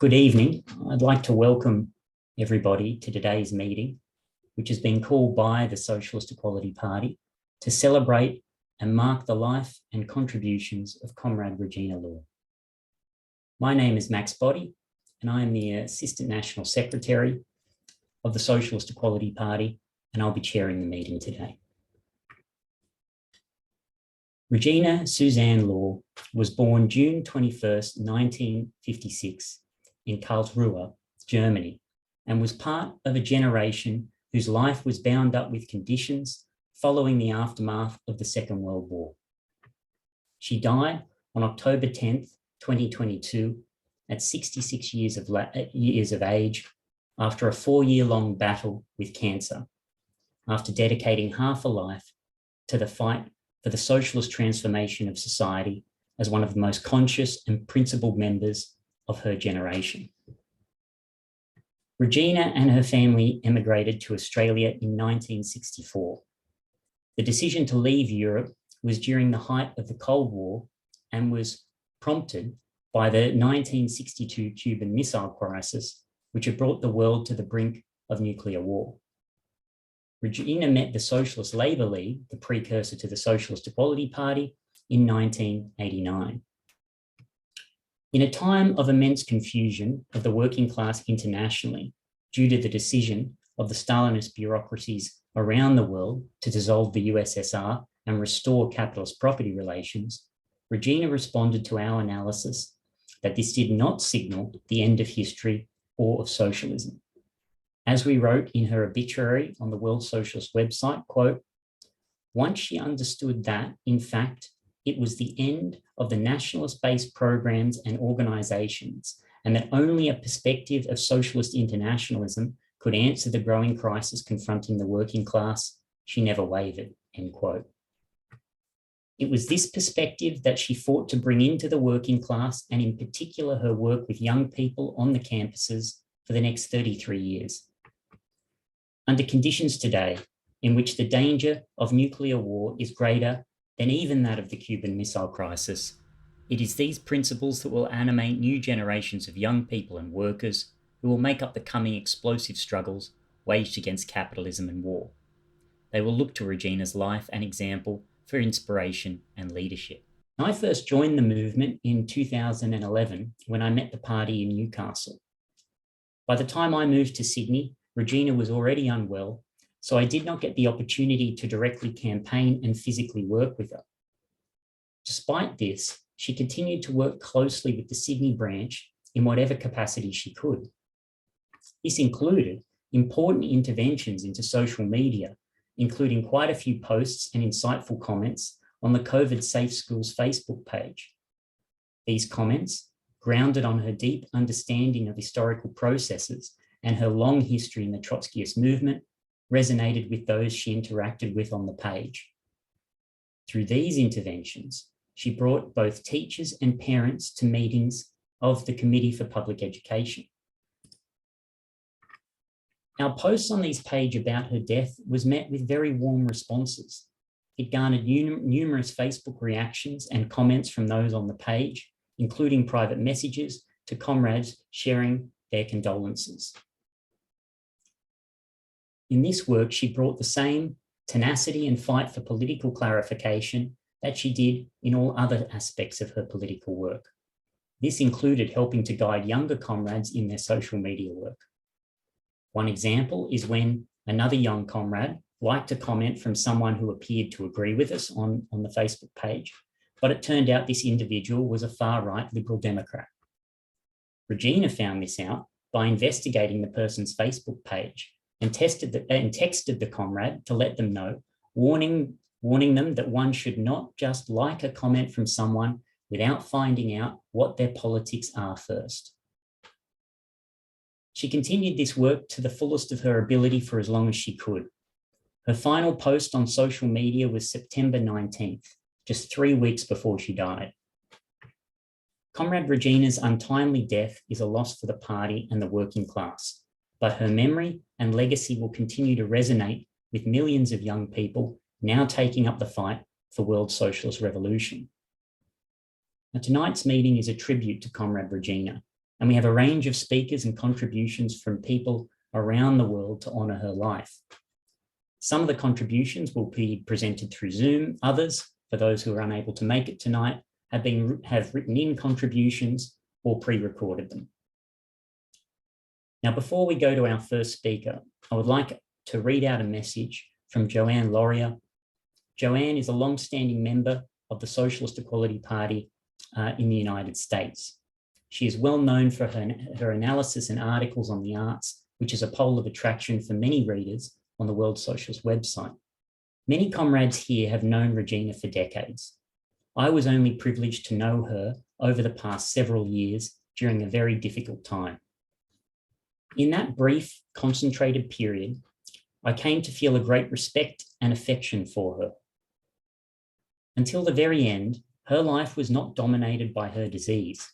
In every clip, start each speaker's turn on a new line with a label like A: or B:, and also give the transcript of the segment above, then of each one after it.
A: Good evening. I'd like to welcome everybody to today's meeting, which has been called by the Socialist Equality Party to celebrate and mark the life and contributions of Comrade Regina Lohr. My name is Max Boddy, and I am the Assistant National Secretary of the Socialist Equality Party, and I'll be chairing the meeting today. Regina Suzanne Lohr was born June 21st, 1956 in Karlsruhe, Germany, and was part of a generation whose life was bound up with conditions following the aftermath of the Second World War. She died on October 10th, 2022, at 66 years of age after a 4-year-long battle with cancer, after dedicating half a life to the fight for the socialist transformation of society as one of the most conscious and principled members of her generation. Regina and her family emigrated to Australia in 1964. The decision to leave Europe was during the height of the Cold War and was prompted by the 1962 Cuban Missile Crisis, which had brought the world to the brink of nuclear war. Regina met the Socialist Labour League, the precursor to the Socialist Equality Party, in 1989. In a time of immense confusion of the working class internationally due to the decision of the Stalinist bureaucracies around the world to dissolve the USSR and restore capitalist property relations, Regina responded to our analysis that this did not signal the end of history or of socialism. As we wrote in her obituary on the World Socialist website, quote, "Once she understood that, in fact, it was the end of the nationalist-based programs and organizations, and that only a perspective of socialist internationalism could answer the growing crisis confronting the working class, she never wavered," end quote. It was this perspective that she fought to bring into the working class, and in particular her work with young people on the campuses for the next 33 years. Under conditions today in which the danger of nuclear war is greater than even that of the Cuban Missile Crisis, it is these principles that will animate new generations of young people and workers who will make up the coming explosive struggles waged against capitalism and war. They will look to Regina's life and example for inspiration and leadership. I first joined the movement in 2011 when I met the party in Newcastle. By the time I moved to Sydney, Regina was already unwell, so I did not get the opportunity to directly campaign and physically work with her. Despite this, she continued to work closely with the Sydney branch in whatever capacity she could. This included important interventions into social media, including quite a few posts and insightful comments on the COVID Safe Schools Facebook page. These comments, grounded on her deep understanding of historical processes and her long history in the Trotskyist movement, resonated with those she interacted with on the page. Through these interventions, she brought both teachers and parents to meetings of the Committee for Public Education. Our posts on this page about her death was met with very warm responses. It garnered numerous Facebook reactions and comments from those on the page, including private messages to comrades sharing their condolences. In this work, she brought the same tenacity and fight for political clarification that she did in all other aspects of her political work. This included helping to guide younger comrades in their social media work. One example is when another young comrade liked a comment from someone who appeared to agree with us on the Facebook page, but it turned out this individual was a far-right Liberal Democrat. Regina found this out by investigating the person's Facebook page and texted the comrade to let them know, warning them that one should not just like a comment from someone without finding out what their politics are first. She continued this work to the fullest of her ability for as long as she could. Her final post on social media was September 19th, just 3 weeks before she died. Comrade Regina's untimely death is a loss for the party and the working class, but her memory and legacy will continue to resonate with millions of young people now taking up the fight for world socialist revolution. Now, tonight's meeting is a tribute to Comrade Regina, And we have a range of speakers and contributions from people around the world to honour her life. Some of the contributions will be presented through Zoom. Others, for those who are unable to make it tonight, have written in contributions or pre-recorded them. Now, before we go to our first speaker, I would like to read out a message from Joanne Laurier. Joanne is a long-standing member of the Socialist Equality Party in the United States. She is well known for her analysis and articles on the arts, which is a pole of attraction for many readers on the World Socialist website. Many comrades here have known Regina for decades. I was only privileged to know her over the past several years during a very difficult time. In that brief, concentrated period, I came to feel a great respect and affection for her. Until the very end, her life was not dominated by her disease.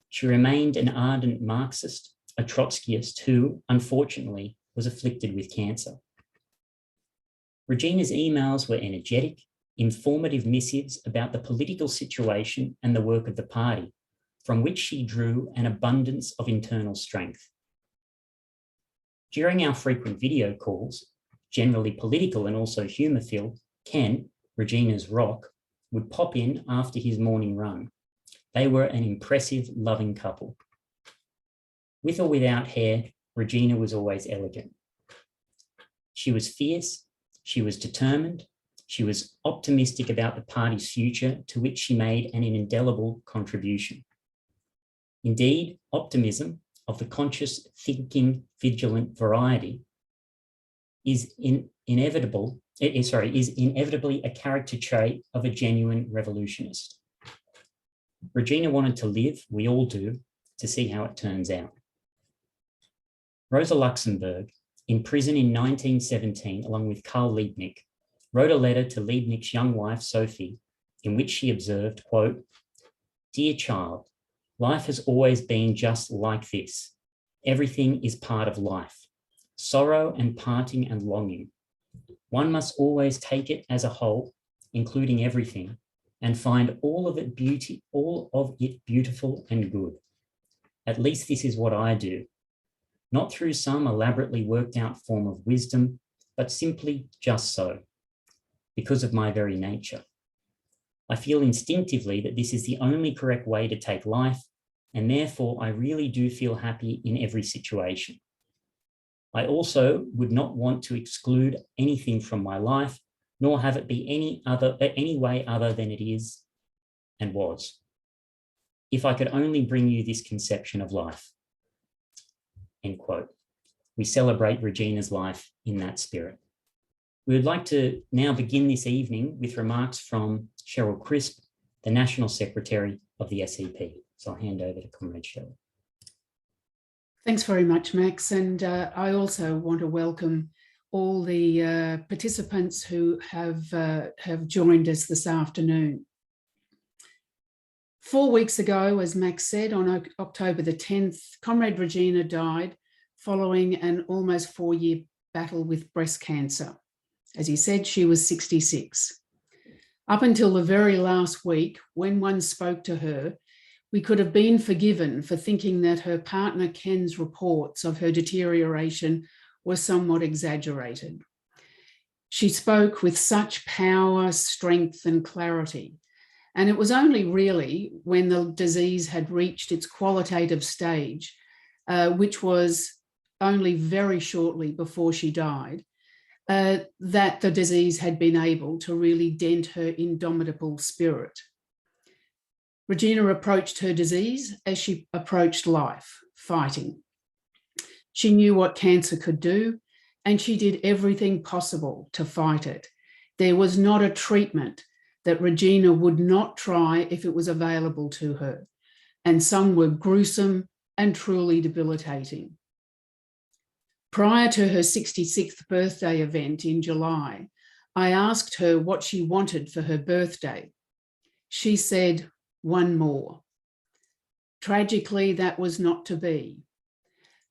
A: She remained an ardent Marxist, a Trotskyist who, unfortunately, was afflicted with cancer. Regina's emails were energetic, informative missives about the political situation and the work of the party, from which she drew an abundance of internal strength. During our frequent video calls, generally political and also humour-filled, Ken, Regina's rock, would pop in after his morning run. They were an impressive, loving couple. With or without hair, Regina was always elegant. She was fierce, she was determined, she was optimistic about the party's future, to which she made an indelible contribution. Indeed, optimism of the conscious, thinking, vigilant variety is inevitably a character trait of a genuine revolutionist. Regina wanted to live, we all do, to see how it turns out. Rosa Luxemburg, in prison in 1917, along with Karl Liebknecht, wrote a letter to Liebknecht's young wife, Sophie, in which she observed, quote, "Dear child, life has always been just like this. Everything is part of life. Sorrow and parting and longing. One must always take it as a whole, including everything, and find all of it beautiful and good. At least this is what I do. Not through some elaborately worked out form of wisdom, but simply just so, because of my very nature. I feel instinctively that this is the only correct way to take life, and therefore I really do feel happy in every situation. I also would not want to exclude anything from my life, nor have it be any way other than it is and was. If I could only bring you this conception of life." End quote. We celebrate Regina's life in that spirit. We would like to now begin this evening with remarks from Cheryl Crisp, the National Secretary of the SEP. So I'll hand over to Comrade Cheryl.
B: Thanks very much, Max. And I also want to welcome all the participants who have joined us this afternoon. 4 weeks ago, as Max said, on October the 10th, Comrade Regina died following an almost 4-year battle with breast cancer. As he said, she was 66. Up until the very last week, when one spoke to her, we could have been forgiven for thinking that her partner Ken's reports of her deterioration were somewhat exaggerated. She spoke with such power, strength, and clarity. And it was only really when the disease had reached its qualitative stage, which was only very shortly before she died, that the disease had been able to really dent her indomitable spirit. Regina approached her disease as she approached life, fighting. She knew what cancer could do, and she did everything possible to fight it. There was not a treatment that Regina would not try if it was available to her, and some were gruesome and truly debilitating. Prior to her 66th birthday event in July, I asked her what she wanted for her birthday. She said, "One more." Tragically, that was not to be.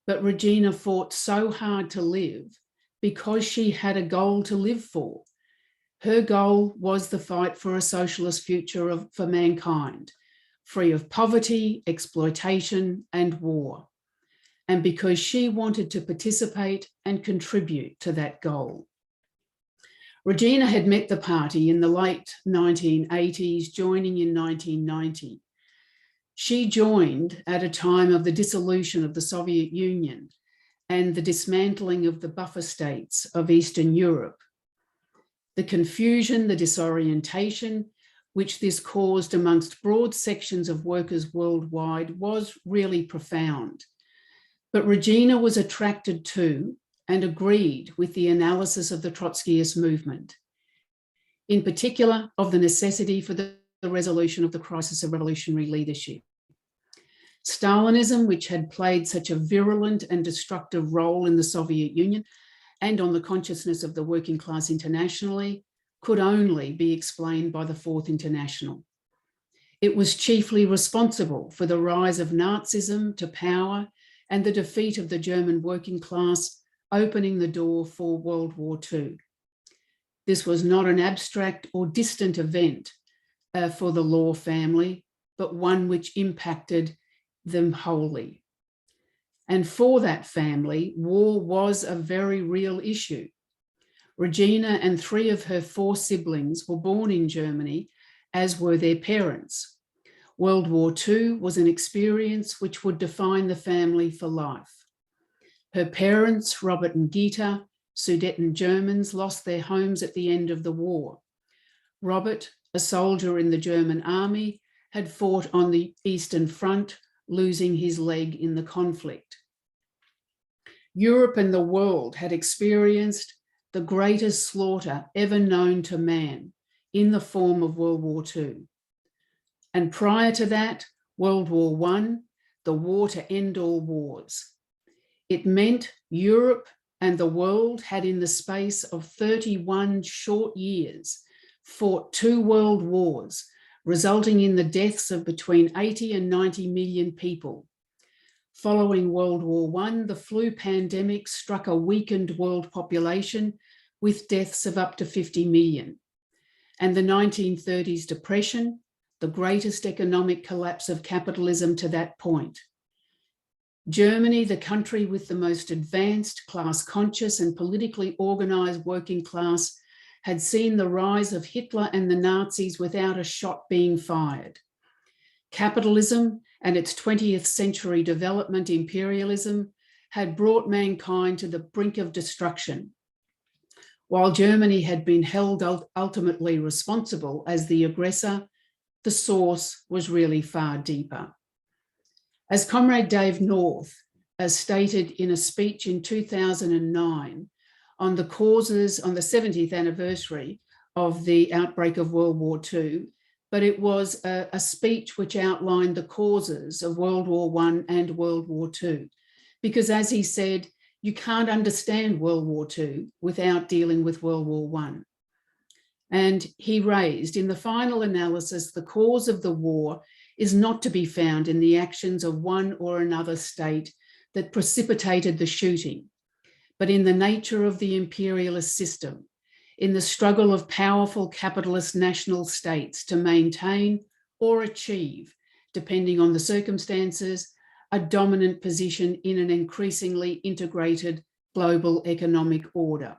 B: But Regina fought so hard to live because she had a goal to live for. Her goal was the fight for a socialist future for mankind, free of poverty, exploitation, and war, and because she wanted to participate and contribute to that goal. Regina had met the party in the late 1980s, joining in 1990. She joined at a time of the dissolution of the Soviet Union and the dismantling of the buffer states of Eastern Europe. The confusion, the disorientation, which this caused amongst broad sections of workers worldwide was really profound. But Regina was attracted to and agreed with the analysis of the Trotskyist movement, in particular of the necessity for the resolution of the crisis of revolutionary leadership. Stalinism, which had played such a virulent and destructive role in the Soviet Union and on the consciousness of the working class internationally, could only be explained by the Fourth International. It was chiefly responsible for the rise of Nazism to power and the defeat of the German working class, opening the door for World War II. This was not an abstract or distant event for the Lohr family, but one which impacted them wholly. And for that family, war was a very real issue. Regina and 3 of her 4 siblings were born in Germany, as were their parents. World War II was an experience which would define the family for life. Her parents, Robert and Gita, Sudeten Germans, lost their homes at the end of the war. Robert, a soldier in the German army, had fought on the Eastern Front, losing his leg in the conflict. Europe and the world had experienced the greatest slaughter ever known to man in the form of World War II. And prior to that, World War I, the war to end all wars. It meant Europe and the world had, in the space of 31 short years, fought 2 world wars, resulting in the deaths of between 80 and 90 million people. Following World War I, the flu pandemic struck a weakened world population with deaths of up to 50 million. And the 1930s depression, the greatest economic collapse of capitalism to that point. Germany, the country with the most advanced, class-conscious and politically organised working class, had seen the rise of Hitler and the Nazis without a shot being fired. Capitalism and its 20th century development imperialism had brought mankind to the brink of destruction. While Germany had been held ultimately responsible as the aggressor, the source was really far deeper. As Comrade Dave North stated in a speech in 2009 on the 70th anniversary of the outbreak of World War II, but it was a speech which outlined the causes of World War I and World War II. Because as he said, you can't understand World War II without dealing with World War I. And he raised, in the final analysis, the cause of the war is not to be found in the actions of one or another state that precipitated the shooting, but in the nature of the imperialist system, in the struggle of powerful capitalist national states to maintain or achieve, depending on the circumstances, a dominant position in an increasingly integrated global economic order.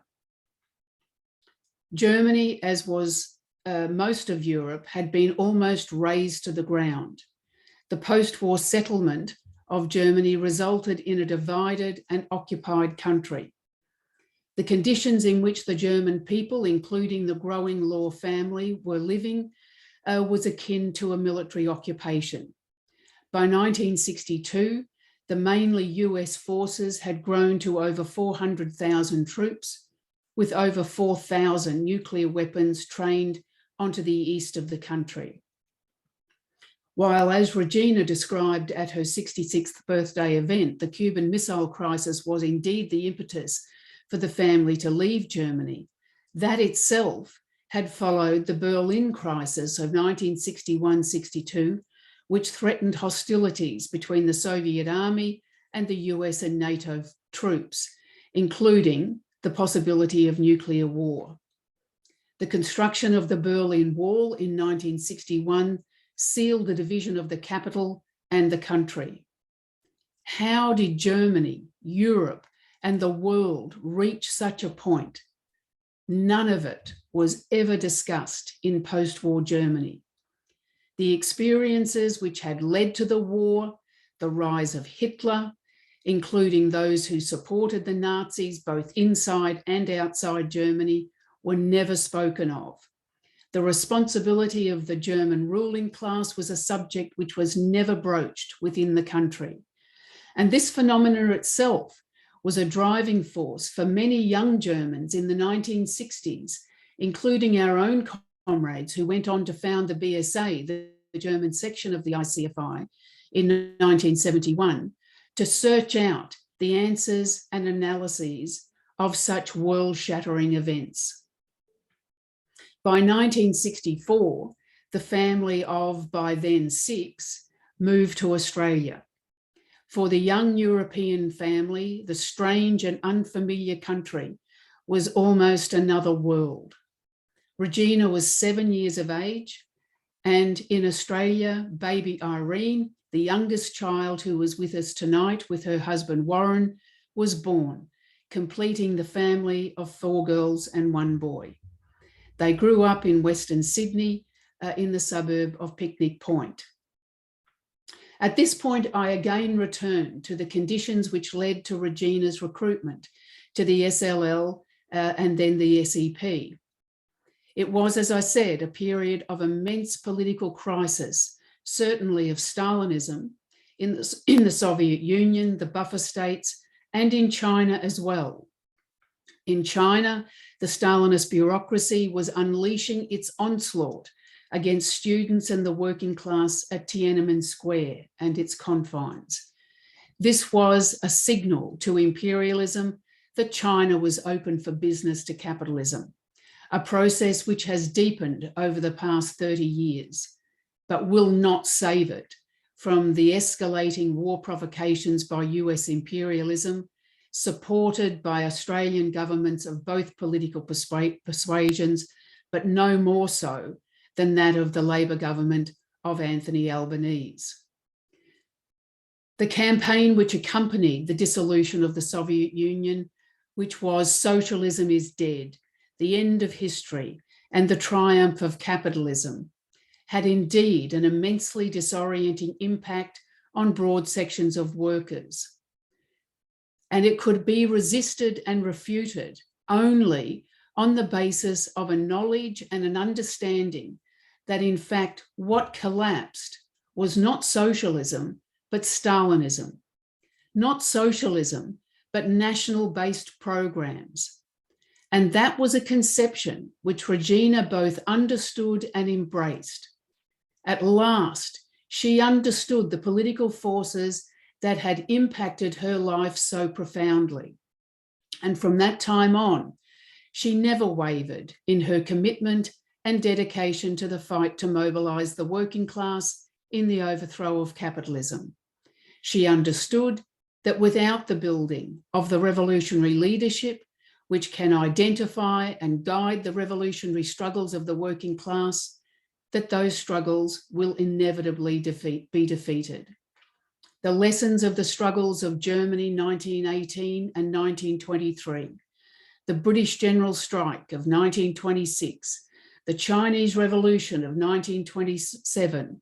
B: Germany, as was most of Europe, had been almost razed to the ground. The post-war settlement of Germany resulted in a divided and occupied country. The conditions in which the German people, including the growing Lohr family, were living was akin to a military occupation. By 1962, the mainly US forces had grown to over 400,000 troops, with over 4,000 nuclear weapons trained onto the east of the country. While, as Regina described at her 66th birthday event, the Cuban Missile Crisis was indeed the impetus for the family to leave Germany, that itself had followed the Berlin Crisis of 1961-62, which threatened hostilities between the Soviet Army and the US and NATO troops, including the possibility of nuclear war. The construction of the Berlin Wall in 1961 sealed the division of the capital and the country. How did Germany, Europe, and the world reach such a point? None of it was ever discussed in post-war Germany. The experiences which had led to the war, the rise of Hitler, including those who supported the Nazis both inside and outside Germany, were never spoken of. The responsibility of the German ruling class was a subject which was never broached within the country. And this phenomenon itself was a driving force for many young Germans in the 1960s, including our own comrades who went on to found the BSA, the German section of the ICFI, in 1971, to search out the answers and analyses of such world-shattering events. By 1964, the family of, by then 6, moved to Australia. For the young European family, the strange and unfamiliar country was almost another world. Regina was 7 years of age, and in Australia, baby Irene, the youngest child who was with us tonight with her husband Warren, was born, completing the family of 4 girls and 1 boy. They grew up in Western Sydney, in the suburb of Picnic Point. At this point, I again return to the conditions which led to Regina's recruitment to the SLL and then the SEP. It was, as I said, a period of immense political crisis, certainly of Stalinism in the Soviet Union, the buffer states, and in China as well. In China, the Stalinist bureaucracy was unleashing its onslaught against students and the working class at Tiananmen Square and its confines. This was a signal to imperialism that China was open for business to capitalism, a process which has deepened over the past 30 years, but will not save it from the escalating war provocations by US imperialism, supported by Australian governments of both political persuasions, but no more so than that of the Labor government of Anthony Albanese. The campaign which accompanied the dissolution of the Soviet Union, which was "Socialism is dead, the end of history and the triumph of capitalism," had indeed an immensely disorienting impact on broad sections of workers. And it could be resisted and refuted only on the basis of a knowledge and an understanding that in fact what collapsed was not socialism, but Stalinism. Not socialism, but national-based programs. And that was a conception which Regina both understood and embraced. At last, she understood the political forces that had impacted her life so profoundly. And from that time on, she never wavered in her commitment and dedication to the fight to mobilise the working class in the overthrow of capitalism. She understood that without the building of the revolutionary leadership, which can identify and guide the revolutionary struggles of the working class, that those struggles will inevitably be defeated. The lessons of the struggles of Germany 1918 and 1923, the British General Strike of 1926, the Chinese Revolution of 1927,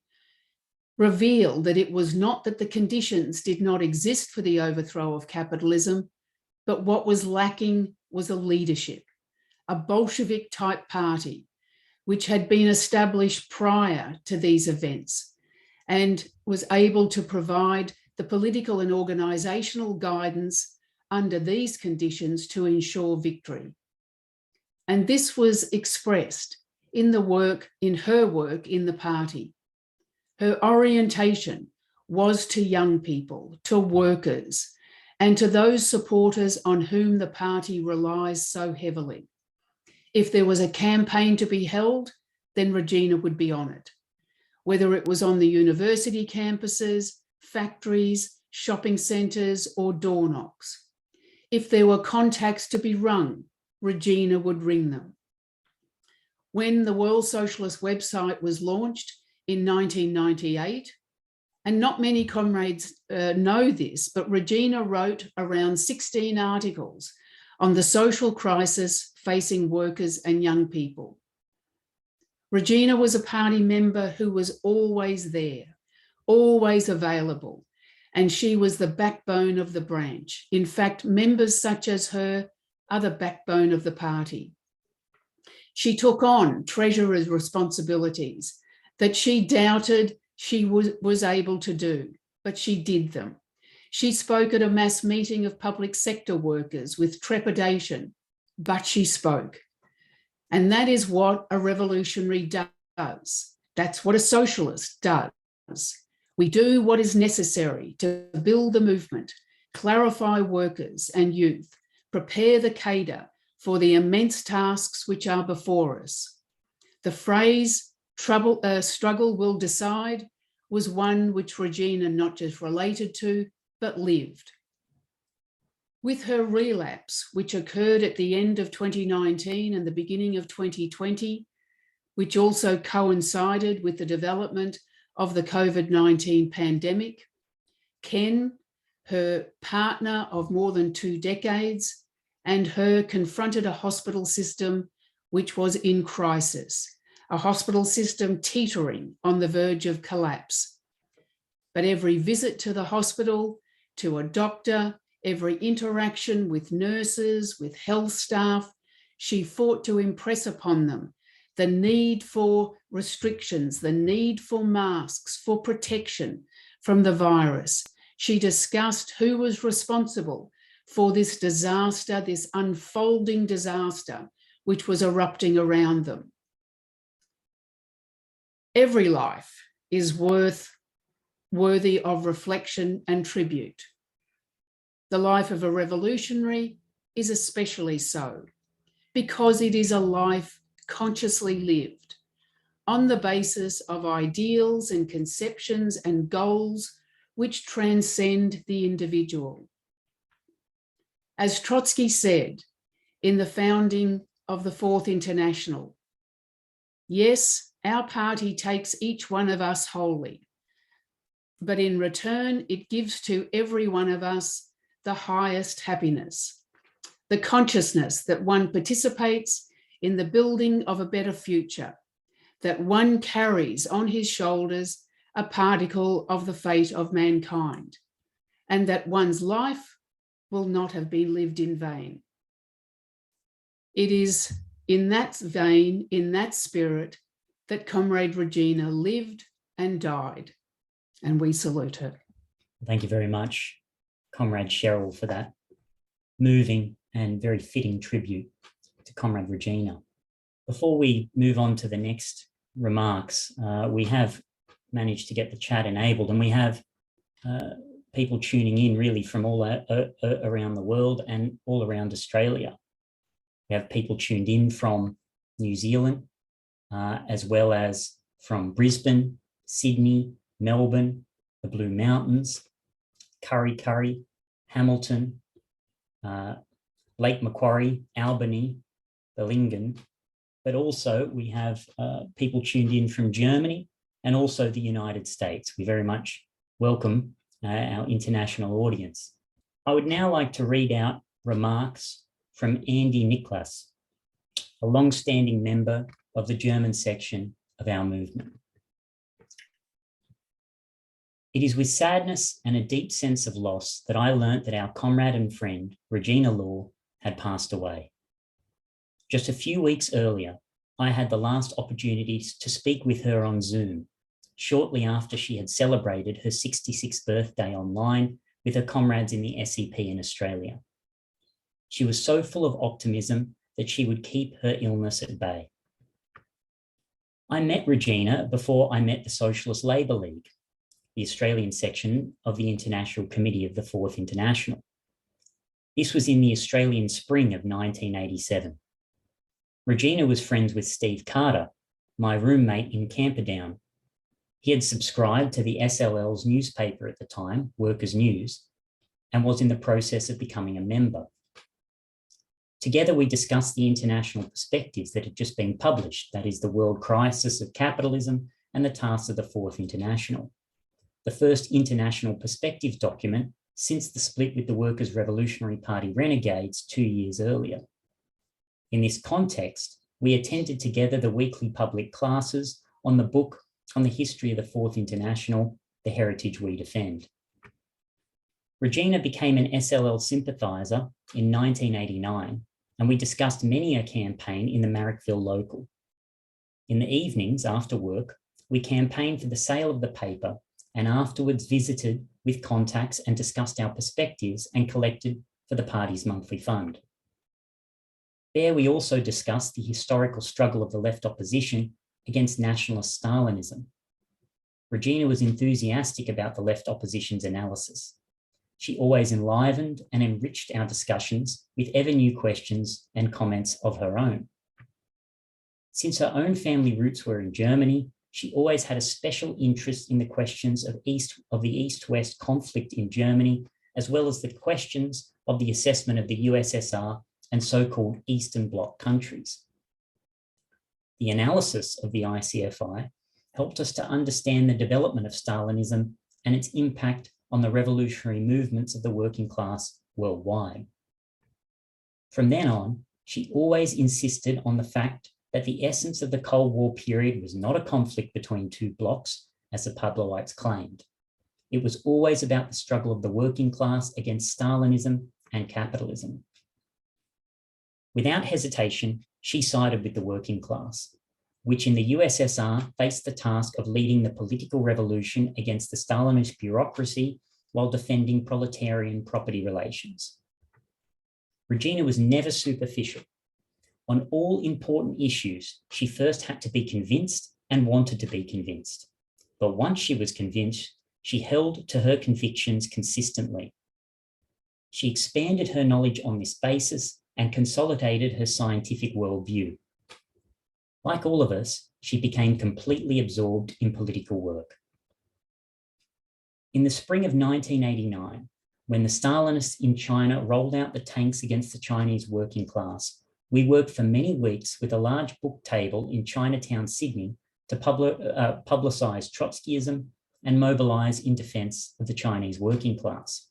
B: revealed that it was not that the conditions did not exist for the overthrow of capitalism, but what was lacking was a leadership, a Bolshevik-type party, which had been established prior to these events and was able to provide the political and organisational guidance under these conditions to ensure victory. And this was expressed in her work in the party. Her orientation was to young people, to workers, and to those supporters on whom the party relies so heavily. If there was a campaign to be held, then Regina would be on it. Whether it was on the university campuses, factories, shopping centres, or door knocks. If there were contacts to be rung, Regina would ring them. When the World Socialist website was launched in 1998. And not many comrades know this, but Regina wrote around 16 articles on the social crisis facing workers and young people. Regina was a party member who was always there, always available, and she was the backbone of the branch. In fact, members such as her are the backbone of the party. She took on treasurer's responsibilities that she doubted she was able to do, but she did them. She spoke at a mass meeting of public sector workers with trepidation, but she spoke. And that is what a revolutionary does. That's what a socialist does. We do what is necessary to build the movement, clarify workers and youth, prepare the cadre for the immense tasks which are before us. The phrase struggle will decide was one which Regina not just related to, but lived. With her relapse, which occurred at the end of 2019 and the beginning of 2020, which also coincided with the development of the COVID-19 pandemic, Ken, her partner of more than 2 decades, and her confronted a hospital system which was in crisis, a hospital system teetering on the verge of collapse. But every visit to the hospital, to a doctor, every interaction with nurses, with health staff, she fought to impress upon them the need for restrictions, the need for masks, for protection from the virus. She discussed who was responsible for this disaster, this unfolding disaster, which was erupting around them. Every life is worthy of reflection and tribute. The life of a revolutionary is especially so, because it is a life consciously lived on the basis of ideals and conceptions and goals which transcend the individual. As Trotsky said in the founding of the Fourth International, yes, our party takes each one of us wholly, but in return, it gives to every one of us the highest happiness, the consciousness that one participates in the building of a better future, that one carries on his shoulders a particle of the fate of mankind, and that one's life will not have been lived in vain. It is in that vein, in that spirit, that Comrade Regina lived and died, and we salute her.
A: Thank you very much, Comrade Cheryl, for that moving and very fitting tribute to Comrade Regina. Before we move on to the next remarks, we have managed to get the chat enabled, and we have people tuning in really from all around the world and all around Australia. We have people tuned in from New Zealand, as well as from Brisbane, Sydney, Melbourne, the Blue Mountains, Kurri, Hamilton, Lake Macquarie, Albany, Bellingen, but also we have people tuned in from Germany and also the United States. We very much welcome our international audience. I would now like to read out remarks from Andy Niklaus, a long-standing member of the German section of our movement. It is with sadness and a deep sense of loss that I learnt that our comrade and friend, Regina Lohr, had passed away. Just a few weeks earlier, I had the last opportunity to speak with her on Zoom, shortly after she had celebrated her 66th birthday online with her comrades in the SEP in Australia. She was so full of optimism that she would keep her illness at bay. I met Regina before I met the Socialist Labour League, the Australian section of the International Committee of the Fourth International. This was in the Australian spring of 1987. Regina was friends with Steve Carter, my roommate in Camperdown. He had subscribed to the SLL's newspaper at the time, Workers' News, and was in the process of becoming a member. Together, we discussed the international perspectives that had just been published, that is the world crisis of capitalism and the tasks of the Fourth International, the first international perspective document since the split with the Workers' Revolutionary Party renegades 2 years earlier. In this context, we attended together the weekly public classes on the book on the history of the Fourth International, The Heritage We Defend. Regina became an SLL sympathiser in 1989, and we discussed many a campaign in the Marrickville local. In the evenings after work, we campaigned for the sale of the paper and afterwards visited with contacts and discussed our perspectives and collected for the party's monthly fund. There we also discussed the historical struggle of the left opposition against nationalist Stalinism. Regina was enthusiastic about the left opposition's analysis. She always enlivened and enriched our discussions with ever new questions and comments of her own. Since her own family roots were in Germany, she always had a special interest in the questions of the East-West conflict in Germany, as well as the questions of the assessment of the USSR and so-called Eastern Bloc countries. The analysis of the ICFI helped us to understand the development of Stalinism and its impact on the revolutionary movements of the working class worldwide. From then on, she always insisted on the fact that the essence of the Cold War period was not a conflict between two blocs, as the Pavlovites claimed. It was always about the struggle of the working class against Stalinism and capitalism. Without hesitation, she sided with the working class, which in the USSR faced the task of leading the political revolution against the Stalinist bureaucracy while defending proletarian property relations. Regina was never superficial. On all important issues, she first had to be convinced and wanted to be convinced. But once she was convinced, she held to her convictions consistently. She expanded her knowledge on this basis and consolidated her scientific worldview. Like all of us, she became completely absorbed in political work. In the spring of 1989, when the Stalinists in China rolled out the tanks against the Chinese working class, we worked for many weeks with a large book table in Chinatown, Sydney, to publicise Trotskyism and mobilise in defence of the Chinese working class.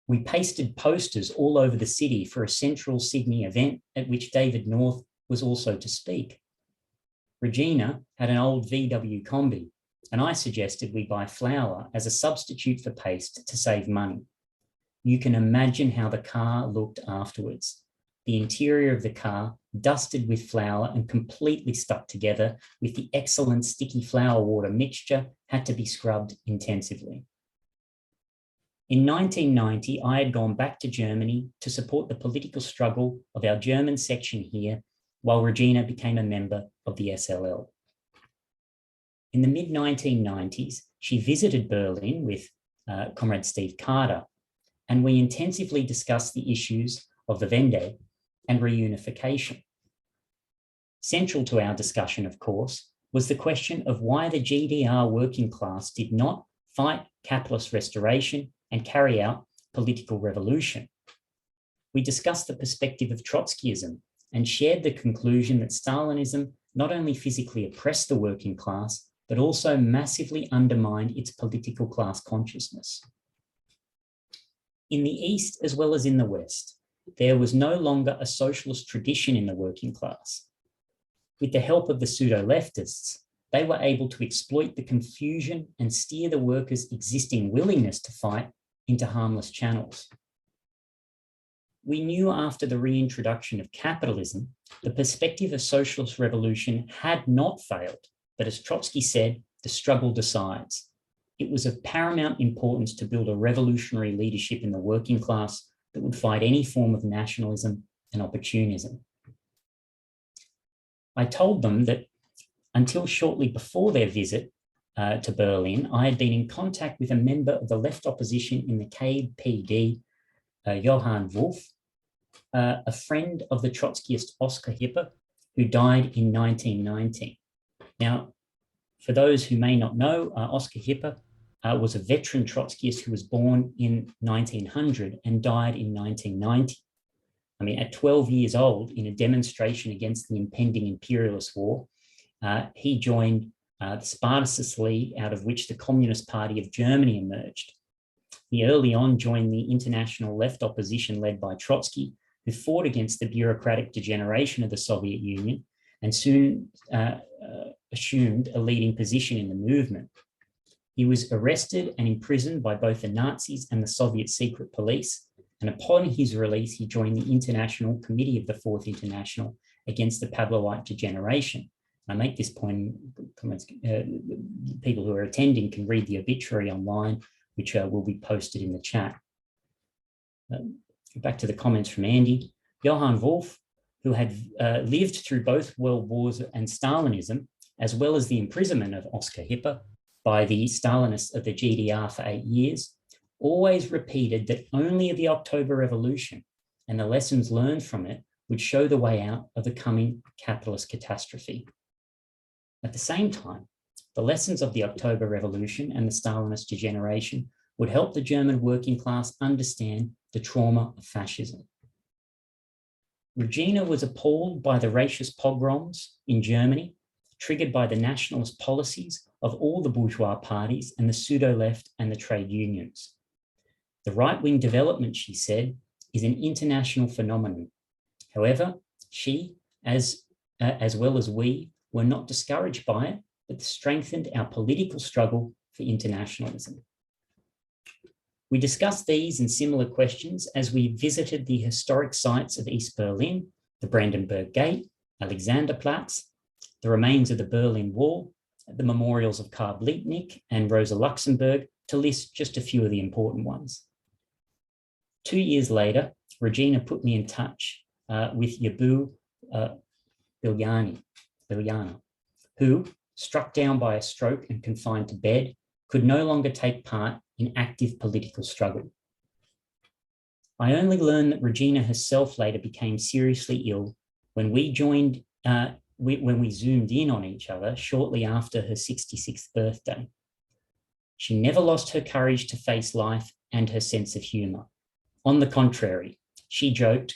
A: We pasted posters all over the city for a central Sydney event at which David North was also to speak. Regina had an old VW Combi, and I suggested we buy flour as a substitute for paste to save money. You can imagine how the car looked afterwards. The interior of the car, dusted with flour and completely stuck together with the excellent sticky flour water mixture, had to be scrubbed intensively. In 1990, I had gone back to Germany to support the political struggle of our German section here, while Regina became a member of the SLL. In the mid-1990s, she visited Berlin with Comrade Steve Carter, and we intensively discussed the issues of the Wende and reunification. Central to our discussion, of course, was the question of why the GDR working class did not fight capitalist restoration and carry out political revolution. We discussed the perspective of Trotskyism and shared the conclusion that Stalinism not only physically oppressed the working class, but also massively undermined its political class consciousness. In the East, as well as in the West, there was no longer a socialist tradition in the working class. With the help of the pseudo-leftists, they were able to exploit the confusion and steer the workers' existing willingness to fight into harmless channels. We knew after the reintroduction of capitalism, the perspective of socialist revolution had not failed, but as Trotsky said, the struggle decides. It was of paramount importance to build a revolutionary leadership in the working class that would fight any form of nationalism and opportunism. I told them that until shortly before their visit to Berlin, I had been in contact with a member of the left opposition in the KPD, Johann Wolf, a friend of the Trotskyist Oskar Hippe, who died in 1919. Now, for those who may not know, Oskar Hippe was a veteran Trotskyist who was born in 1900 and died in 1990. I mean, at 12 years old, in a demonstration against the impending imperialist war, he joined the Spartacist League, out of which the Communist Party of Germany emerged. He early on joined the international left opposition led by Trotsky, who fought against the bureaucratic degeneration of the Soviet Union and soon assumed a leading position in the movement. He was arrested and imprisoned by both the Nazis and the Soviet secret police, and upon his release, he joined the International Committee of the Fourth International against the Pavlovite degeneration. I make this point, people who are attending can read the obituary online, which will be posted in the chat. Back to the comments from Andy. Johann Wolf, who had lived through both world wars and Stalinism, as well as the imprisonment of Oskar Hipper by the Stalinists of the GDR for 8 years, always repeated that only the October Revolution and the lessons learned from it would show the way out of the coming capitalist catastrophe. At the same time, the lessons of the October Revolution and the Stalinist degeneration would help the German working class understand the trauma of fascism. Regina was appalled by the racist pogroms in Germany, triggered by the nationalist policies of all the bourgeois parties and the pseudo-left and the trade unions. The right-wing development, she said, is an international phenomenon. However, she, as well as we, were not discouraged by it, but strengthened our political struggle for internationalism. We discussed these and similar questions as we visited the historic sites of East Berlin, the Brandenburg Gate, Alexanderplatz, the remains of the Berlin Wall, the memorials of Karl Liebknecht and Rosa Luxemburg, to list just a few of the important ones. 2 years later, Regina put me in touch with Yabu Bilyana, who, struck down by a stroke and confined to bed, could no longer take part in active political struggle. I only learned that Regina herself later became seriously ill when we zoomed in on each other shortly after her 66th birthday. She never lost her courage to face life and her sense of humor. On the contrary, she joked,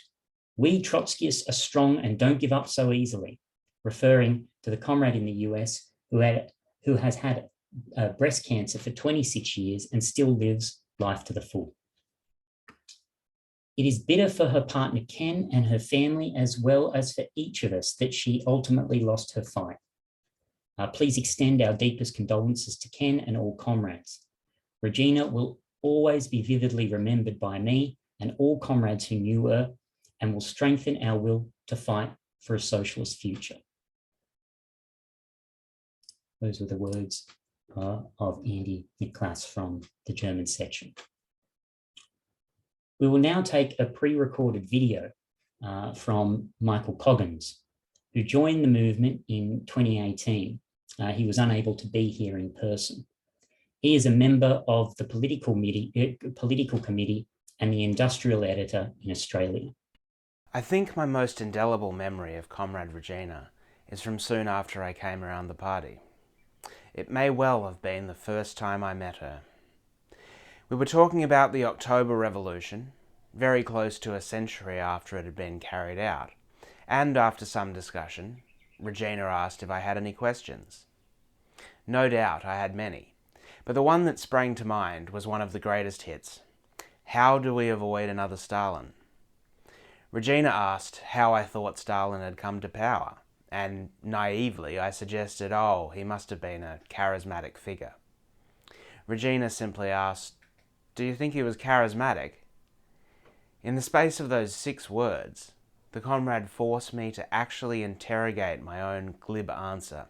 A: "We Trotskyists are strong and don't give up so easily," referring to the comrade in the US who has had breast cancer for 26 years and still lives life to the full. It is bitter for her partner Ken and her family, as well as for each of us, that she ultimately lost her fight. Please extend our deepest condolences to Ken and all comrades. Regina will always be vividly remembered by me and all comrades who knew her, and will strengthen our will to fight for a socialist future. Those were the words of Andy Niklaus from the German section. We will now take a pre-recorded video from Michael Coggins, who joined the movement in 2018. He was unable to be here in person. He is a member of the political committee and the industrial editor in Australia.
C: I think my most indelible memory of Comrade Regina is from soon after I came around the party. It may well have been the first time I met her. We were talking about the October Revolution, very close to a century after it had been carried out, and after some discussion, Regina asked if I had any questions. No doubt I had many, but the one that sprang to mind was one of the greatest hits. How do we avoid another Stalin? Regina asked how I thought Stalin had come to power, and naively I suggested, oh, he must have been a charismatic figure. Regina simply asked, do you think he was charismatic? In the space of those 6 words, the comrade forced me to actually interrogate my own glib answer,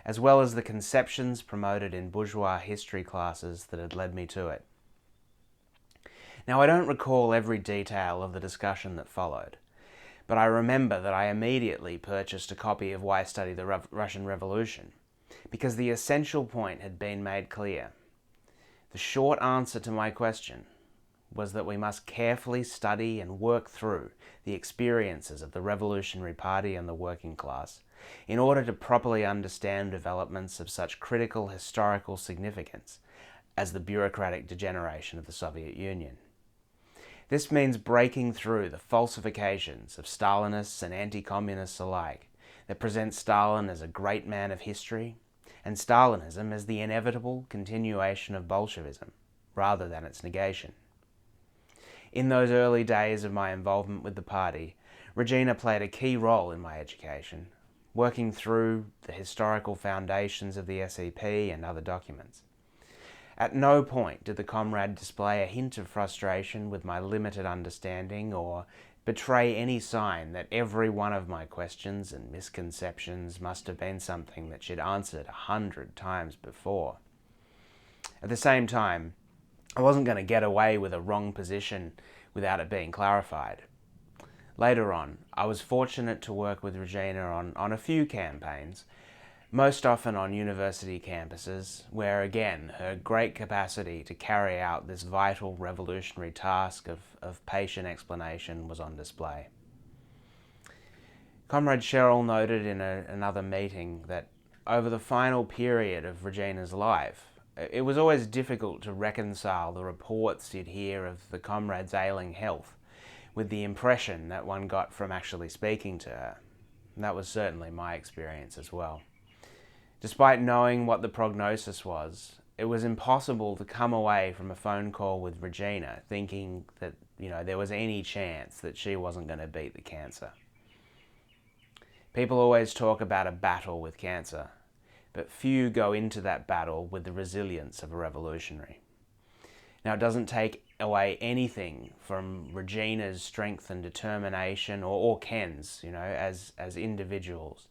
C: as well as the conceptions promoted in bourgeois history classes that had led me to it. Now, I don't recall every detail of the discussion that followed, but I remember that I immediately purchased a copy of Why Study the Russian Revolution, because the essential point had been made clear. The short answer to my question was that we must carefully study and work through the experiences of the Revolutionary Party and the working class in order to properly understand developments of such critical historical significance as the bureaucratic degeneration of the Soviet Union. This means breaking through the falsifications of Stalinists and anti-communists alike It presents Stalin as a great man of history, and Stalinism as the inevitable continuation of Bolshevism, rather than its negation. In those early days of my involvement with the party, Regina played a key role in my education, working through the historical foundations of the SEP and other documents. At no point did the comrade display a hint of frustration with my limited understanding or betray any sign that every one of my questions and misconceptions must have been something that she'd answered 100 times before. At the same time, I wasn't going to get away with a wrong position without it being clarified. Later on, I was fortunate to work with Regina on a few campaigns, most often on university campuses, where again, her great capacity to carry out this vital revolutionary task of patient explanation was on display. Comrade Cheryl noted in another meeting that over the final period of Regina's life, it was always difficult to reconcile the reports you'd hear of the comrade's ailing health with the impression that one got from actually speaking to her. And that was certainly my experience as well. Despite knowing what the prognosis was, it was impossible to come away from a phone call with Regina thinking that, there was any chance that she wasn't going to beat the cancer. People always talk about a battle with cancer, but few go into that battle with the resilience of a revolutionary. Now, it doesn't take away anything from Regina's strength and determination, or Ken's, as individuals,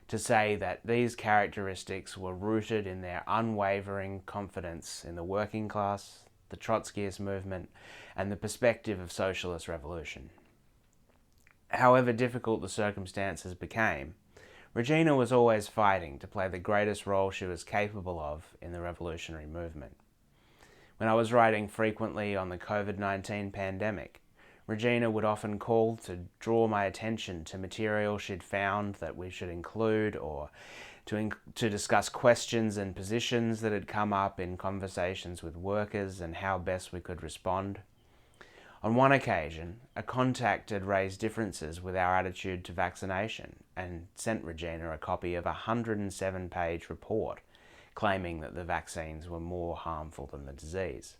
C: to say that these characteristics were rooted in their unwavering confidence in the working class, the Trotskyist movement, and the perspective of socialist revolution. However difficult the circumstances became, Regina was always fighting to play the greatest role she was capable of in the revolutionary movement. When I was writing frequently on the COVID-19 pandemic, Regina would often call to draw my attention to material she'd found that we should include, or to discuss questions and positions that had come up in conversations with workers and how best we could respond. On one occasion, a contact had raised differences with our attitude to vaccination and sent Regina a copy of a 107-page report claiming that the vaccines were more harmful than the disease.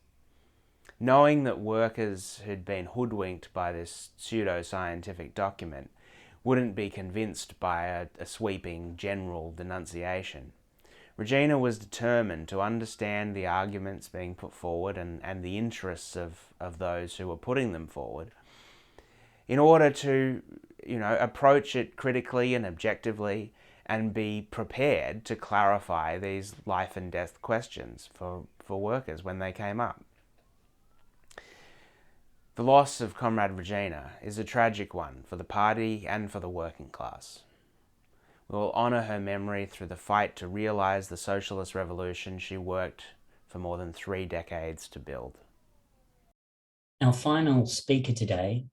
C: Knowing that workers who'd been hoodwinked by this pseudo-scientific document wouldn't be convinced by a sweeping general denunciation, Regina was determined to understand the arguments being put forward and the interests of those who were putting them forward in order to, approach it critically and objectively and be prepared to clarify these life and death questions for workers when they came up. The loss of Comrade Regina is a tragic one for the party and for the working class. We will honour her memory through the fight to realise the socialist revolution she worked for more than 3 decades to build.
A: Our final speaker today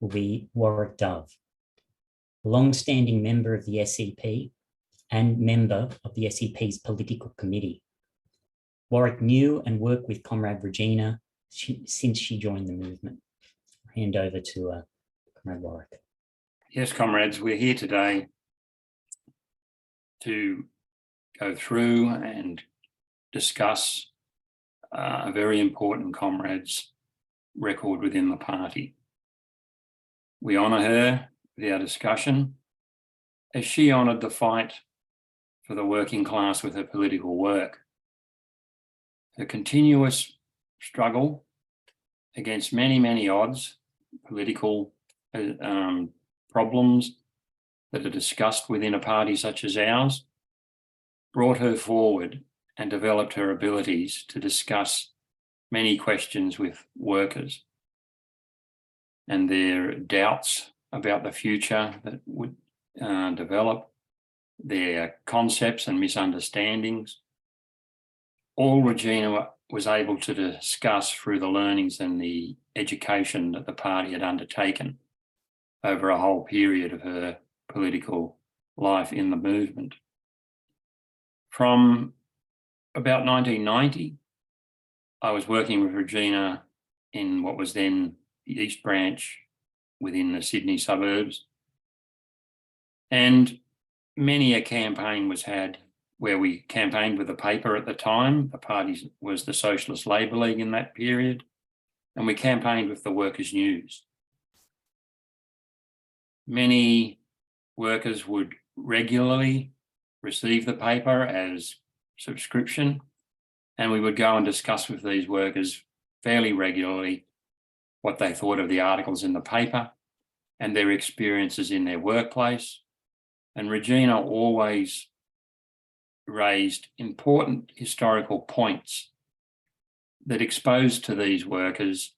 A: will be Warwick Dove, a long-standing member of the SEP and member of the SEP's political committee. Warwick knew and worked with Comrade Regina since she joined the movement. I'll hand over to Comrade Warwick.
D: Yes, comrades, we're here today to go through and discuss a very important comrade's record within the party. We honour her with our discussion as she honoured the fight for the working class with her political work. Her continuous struggle against many, many odds, political problems that are discussed within a party such as ours, brought her forward and developed her abilities to discuss many questions with workers and their doubts about the future that would develop, their concepts and misunderstandings. All Regina was able to discuss through the learnings and the education that the party had undertaken over a whole period of her political life in the movement. From about 1990, I was working with Regina in what was then the East Branch within the Sydney suburbs. And many a campaign was had where we campaigned with the paper at the time. The party was the Socialist Labour League in that period, and we campaigned with the Workers' News. Many workers would regularly receive the paper as subscription, and we would go and discuss with these workers fairly regularly what they thought of the articles in the paper and their experiences in their workplace. And Regina always raised important historical points that exposed to these workers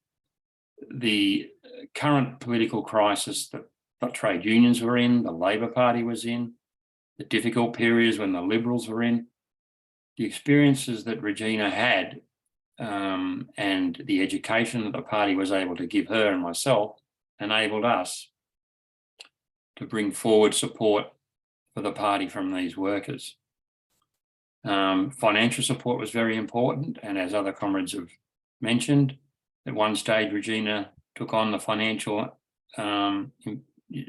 D: the current political crisis that the trade unions were in, the Labor Party was in, the difficult periods when the Liberals were in, the experiences that Regina had, and the education that the party was able to give her and myself enabled us to bring forward support for the party from these workers. Financial support was very important, and as other comrades have mentioned, at one stage Regina took on the financial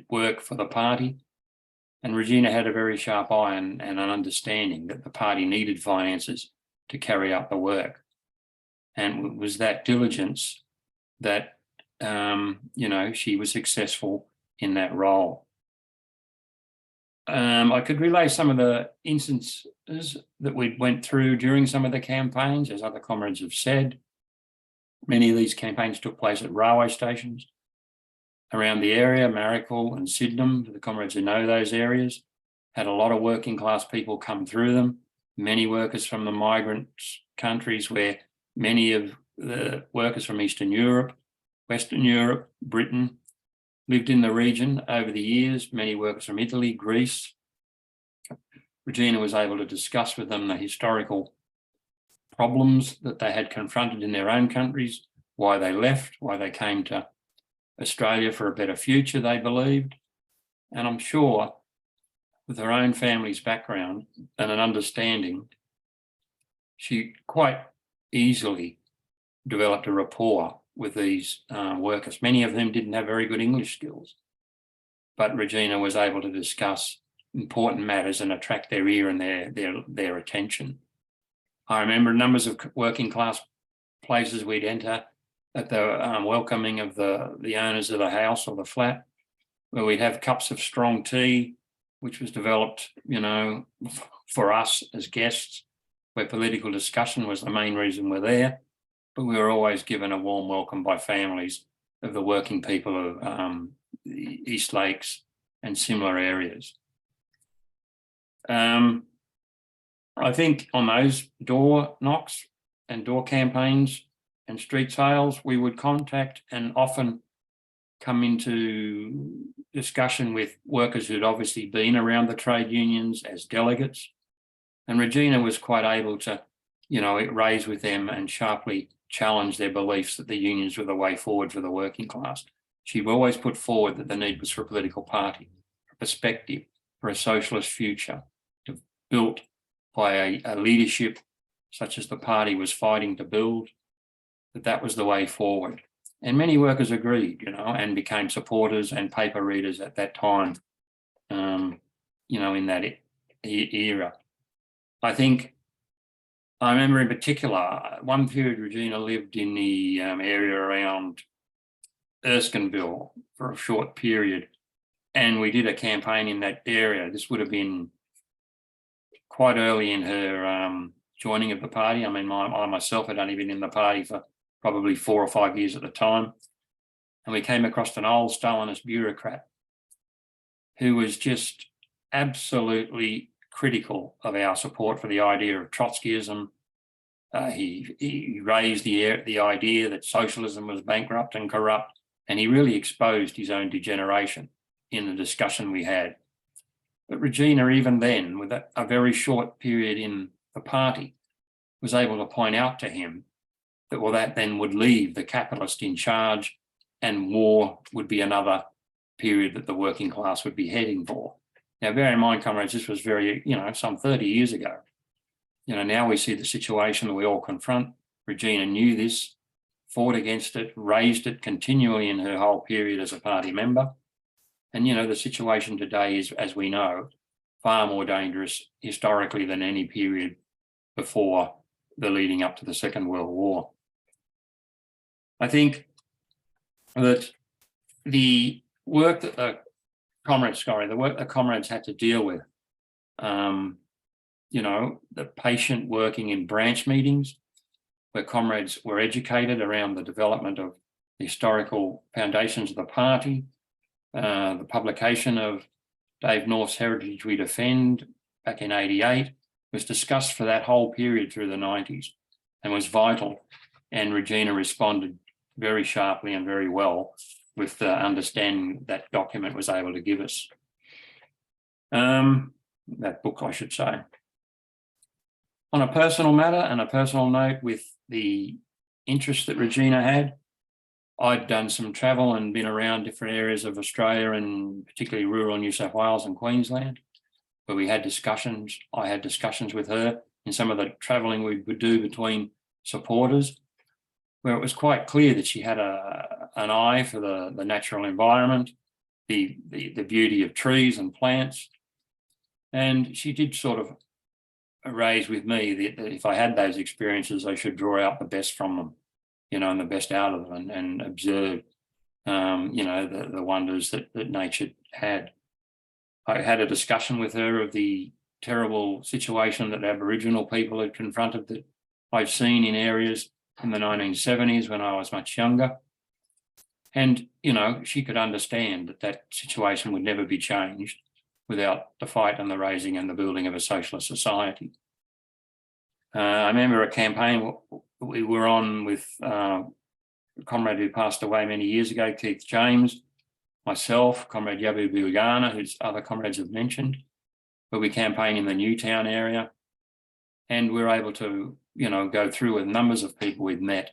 D: work for the party, and Regina had a very sharp eye and an understanding that the party needed finances to carry out the work. And it was that diligence that, she was successful in that role. I could relay some of the instances that we went through during some of the campaigns, as other comrades have said. Many of these campaigns took place at railway stations around the area, Marrickville and Sydenham. The comrades who know those areas had a lot of working class people come through them, many workers from the migrant countries, where many of the workers from Eastern Europe, Western Europe, Britain lived in the region over the years, many workers from Italy, Greece. Regina was able to discuss with them the historical problems that they had confronted in their own countries, why they left, why they came to Australia for a better future, they believed. And I'm sure with her own family's background and an understanding, she quite easily developed a rapport with these workers, many of whom didn't have very good English skills. But Regina was able to discuss important matters and attract their ear and their attention. I remember numbers of working class places we'd enter at the welcoming of the owners of the house or the flat, where we'd have cups of strong tea, which was developed, for us as guests, where political discussion was the main reason we're there. But we were always given a warm welcome by families of the working people of the East Lakes and similar areas. I think on those door knocks and door campaigns and street sales, we would contact and often come into discussion with workers who'd obviously been around the trade unions as delegates. And Regina was quite able to, raise with them and sharply challenge their beliefs that the unions were the way forward for the working class. She always put forward that the need was for a political party, a perspective, for a socialist future, built by a leadership such as the party was fighting to build, that was the way forward. And many workers agreed, and became supporters and paper readers at that time, in that era. I remember in particular, one period Regina lived in the area around Erskineville for a short period, and we did a campaign in that area. This would have been quite early in her joining of the party. I mean, I myself had only been in the party for probably 4 or 5 years at the time. And we came across an old Stalinist bureaucrat who was just absolutely critical of our support for the idea of Trotskyism. He raised the idea that socialism was bankrupt and corrupt, and he really exposed his own degeneration in the discussion we had. But Regina, even then, with a very short period in the party, was able to point out to him that, that then would leave the capitalist in charge, and war would be another period that the working class would be heading for. Now, bear in mind, comrades, this was some 30 years ago. Now we see the situation that we all confront. Regina knew this, fought against it, raised it continually in her whole period as a party member. And, the situation today is, as we know, far more dangerous historically than any period before the leading up to the Second World War. I think that the work that the comrades had to deal with, the patient working in branch meetings where comrades were educated around the development of the historical foundations of the party, the publication of Dave North's Heritage We Defend back in '88 was discussed for that whole period through the 90s and was vital. And Regina responded very sharply and very well with the understanding that document was able to give us. That book, I should say. On a personal matter and a personal note, with the interest that Regina had, I'd done some travel and been around different areas of Australia and particularly rural New South Wales and Queensland, where we had discussions. I had discussions with her in some of the travelling we would do between supporters, where it was quite clear that she had an eye for the natural environment, the beauty of trees and plants. And she did sort of raise with me that if I had those experiences, I should draw out the best from them, and the best out of them and observe, the wonders that nature had. I had a discussion with her of the terrible situation that Aboriginal people had confronted that I've seen in areas in the 1970s when I was much younger. And, she could understand that situation would never be changed without the fight and the raising and the building of a socialist society. I remember a campaign we were on with a comrade who passed away many years ago, Keith James, myself, Comrade Yabu Bugana, whose other comrades have mentioned, where we campaigned in the Newtown area. And we were able to, go through with numbers of people we'd met,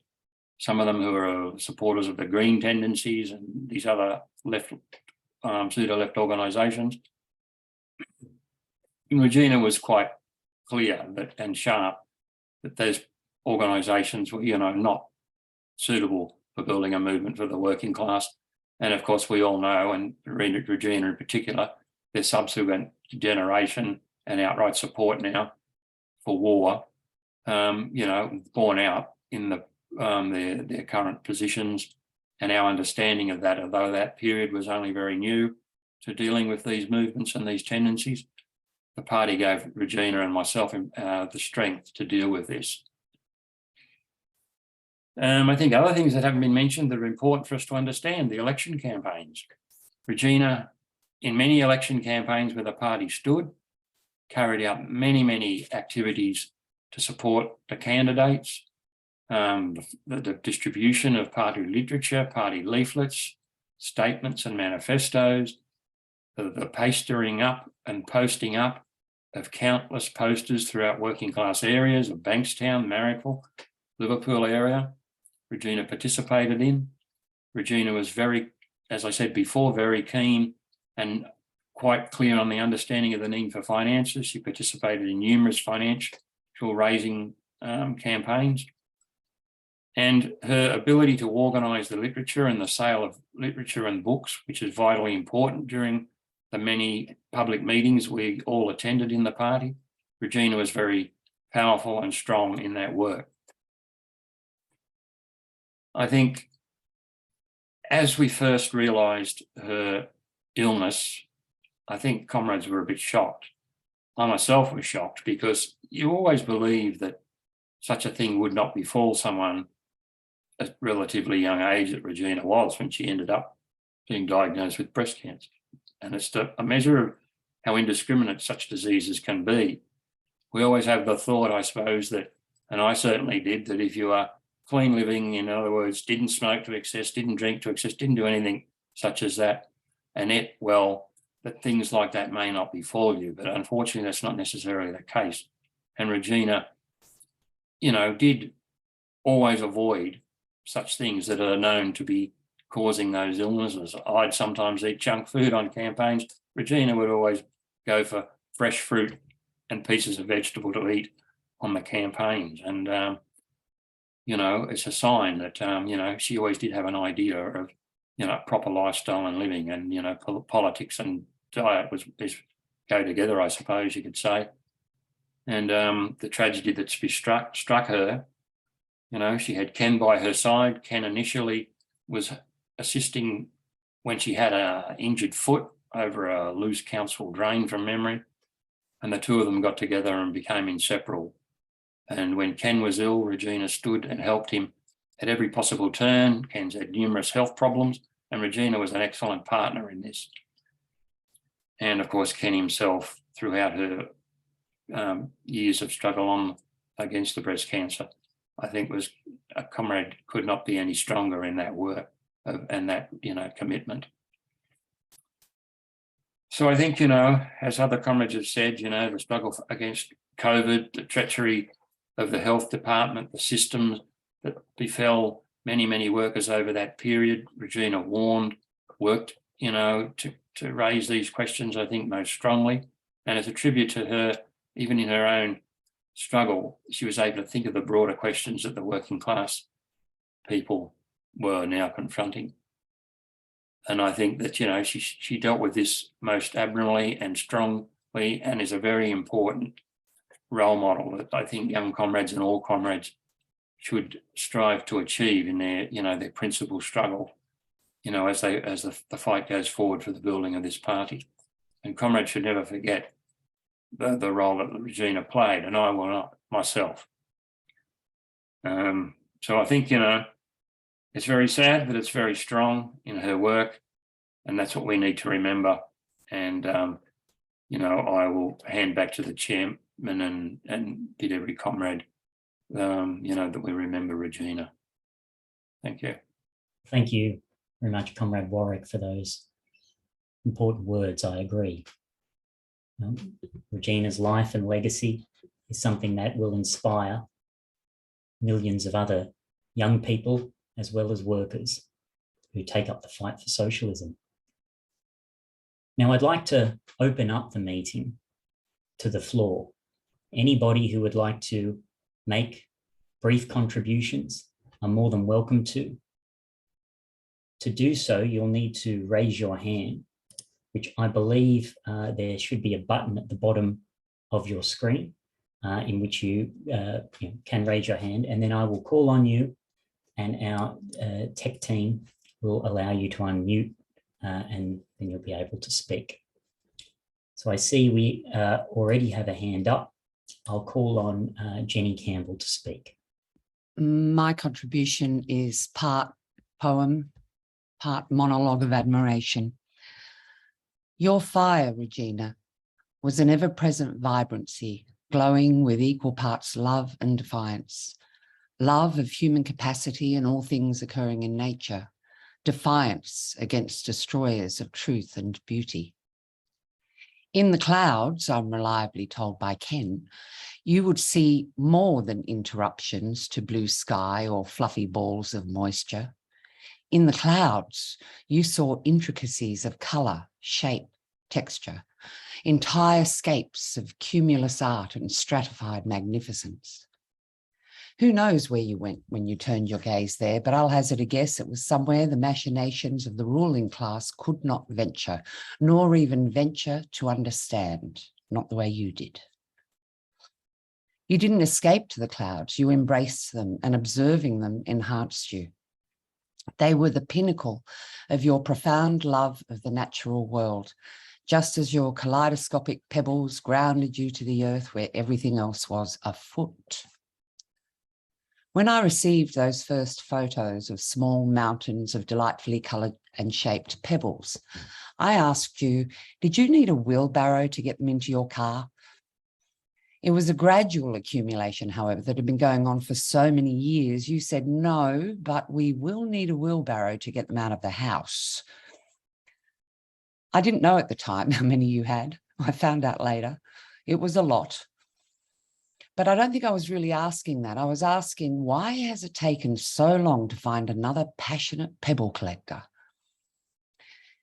D: some of them who are supporters of the Green tendencies and these other pseudo-left organisations. And Regina was quite clear and sharp that those organisations were, not suitable for building a movement for the working class. And of course, we all know, and Regina in particular, their subsequent generation and outright support now for war, borne out in their current positions, and our understanding of that, although that period was only very new to dealing with these movements and these tendencies, the party gave Regina and myself the strength to deal with this. I think other things that haven't been mentioned that are important for us to understand, the election campaigns. Regina, in many election campaigns where the party stood, carried out many, many activities to support the candidates, the distribution of party literature, party leaflets, statements and manifestos, the pasting up and posting up of countless posters throughout working class areas of Bankstown, Marrickville, Liverpool area, Regina participated in. Regina was very, as I said before, very keen and quite clear on the understanding of the need for finances. She participated in numerous financial raising campaigns. And her ability to organise the literature and the sale of literature and books, which is vitally important during the many public meetings we all attended in the party. Regina was very powerful and strong in that work. I think as we first realised her illness, I think comrades were a bit shocked. I myself was shocked because you always believe that such a thing would not befall someone at relatively young age that Regina was when she ended up being diagnosed with breast cancer. And it's a measure of how indiscriminate such diseases can be. We always have the thought, I suppose, that, and I certainly did, that if you are clean living, in other words, didn't smoke to excess, didn't drink to excess, didn't do anything such as that, and ate well, that things like that may not befall you. But unfortunately, that's not necessarily the case. And Regina, did always avoid such things that are known to be causing those illnesses. I'd sometimes eat junk food on campaigns. Regina would always go for fresh fruit and pieces of vegetable to eat on the campaigns. And, it's a sign that, she always did have an idea of, proper lifestyle and living, and, politics and diet is go together, I suppose you could say. And the tragedy that struck her, you know, she had Ken by her side. Ken initially was assisting when she had an injured foot over a loose council drain from memory. And the two of them got together and became inseparable. And when Ken was ill, Regina stood and helped him at every possible turn. Ken's had numerous health problems, and Regina was an excellent partner in this. And of course, Ken himself, throughout her years of struggle on against the breast cancer, I think was a comrade, could not be any stronger in that work and that, you know, commitment. So I think, you know, as other comrades have said, you know, the struggle against COVID, the treachery of the health department, the systems that befell many, many workers over that period, Regina warned, worked, you know, to raise these questions, I think, most strongly. And as a tribute to her, even in her own struggle, she was able to think of the broader questions that the working class people were now confronting. And I think that, you know, she dealt with this most admirably and strongly, and is a very important role model that I think young comrades and all comrades should strive to achieve in their, you know, their principal struggle, you know, as the fight goes forward for the building of this party. And comrades should never forget the role that Regina played, and I will not myself. So I think, you know, it's very sad, but it's very strong in her work, and that's what we need to remember. And, you know, I will hand back to the chairman and bid every comrade, you know, that we remember Regina. Thank you.
A: Thank you very much, Comrade Warwick, for those important words. I agree. Regina's life and legacy is something that will inspire millions of other young people as well as workers who take up the fight for socialism. Now, I'd like to open up the meeting to the floor. Anybody who would like to make brief contributions are more than welcome to. To do so, you'll need to raise your hand, which I believe there should be a button at the bottom of your screen in which you can raise your hand, and then I will call on you and our tech team will allow you to unmute and then you'll be able to speak. So I see we already have a hand up. I'll call on Jenny Campbell to speak.
E: My contribution is part poem, part monologue of admiration. Your fire, Regina, was an ever-present vibrancy, glowing with equal parts love and defiance. Love of human capacity and all things occurring in nature, defiance against destroyers of truth and beauty. In the clouds, I'm reliably told by Ken, you would see more than interruptions to blue sky or fluffy balls of moisture. In the clouds, you saw intricacies of colour, shape, texture, entire scapes of cumulus art and stratified magnificence. Who knows where you went when you turned your gaze there, but I'll hazard a guess it was somewhere the machinations of the ruling class could not venture, nor even venture to understand, not the way you did. You didn't escape to the clouds, you embraced them, and observing them enhanced you. They were the pinnacle of your profound love of the natural world, just as your kaleidoscopic pebbles grounded you to the earth where everything else was afoot. When I received those first photos of small mountains of delightfully coloured and shaped pebbles, I asked you, did you need a wheelbarrow to get them into your car? It was a gradual accumulation, however, that had been going on for so many years. You said, no, but we will need a wheelbarrow to get them out of the house. I didn't know at the time how many you had. I found out later. It was a lot. But I don't think I was really asking that. I was asking, why has it taken so long to find another passionate pebble collector?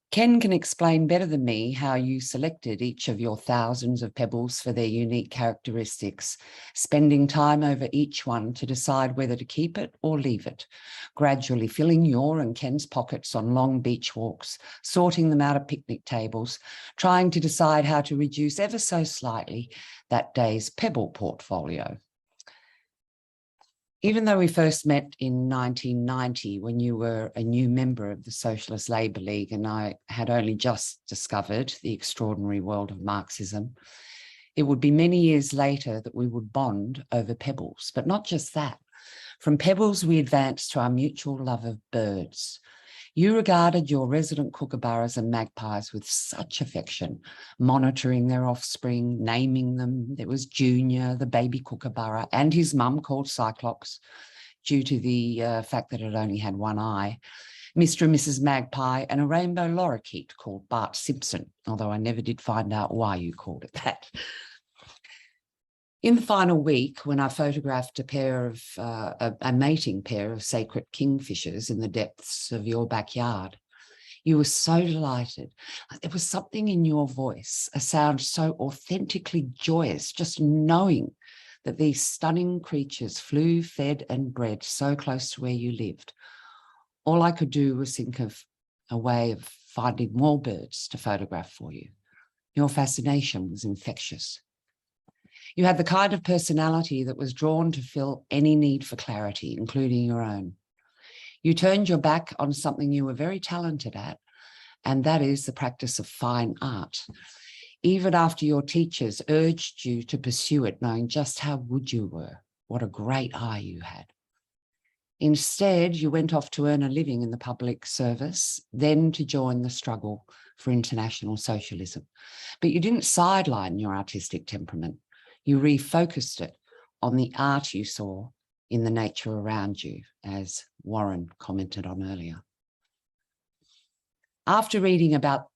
E: Ken can explain better than me how you selected each of your thousands of pebbles for their unique characteristics, spending time over each one to decide whether to keep it or leave it, gradually filling your and Ken's pockets on long beach walks, sorting them out of picnic tables, trying to decide how to reduce ever so slightly that day's pebble portfolio. Even though we first met in 1990, when you were a new member of the Socialist Labour League and I had only just discovered the extraordinary world of Marxism, it would be many years later that we would bond over pebbles. But not just that. From pebbles, we advanced to our mutual love of birds. You regarded your resident kookaburras and magpies with such affection, monitoring their offspring, naming them. There was Junior, the baby kookaburra, and his mum called Cyclops, due to the fact that it only had one eye, Mr. and Mrs. Magpie, and a rainbow lorikeet called Bart Simpson, although I never did find out why you called it that. In the final week, when I photographed a mating pair of sacred kingfishers in the depths of your backyard, you were so delighted. There was something in your voice, a sound so authentically joyous, just knowing that these stunning creatures flew, fed and bred so close to where you lived. All I could do was think of a way of finding more birds to photograph for you. Your fascination was infectious. You had the kind of personality that was drawn to fill any need for clarity, including your own. You turned your back on something you were very talented at, and that is the practice of fine art. Even after your teachers urged you to pursue it, knowing just how good you were, what a great eye you had. Instead, you went off to earn a living in the public service, then to join the struggle for international socialism. But you didn't sideline your artistic temperament. You refocused it on the art you saw in the nature around you, as Warren commented on earlier. After reading about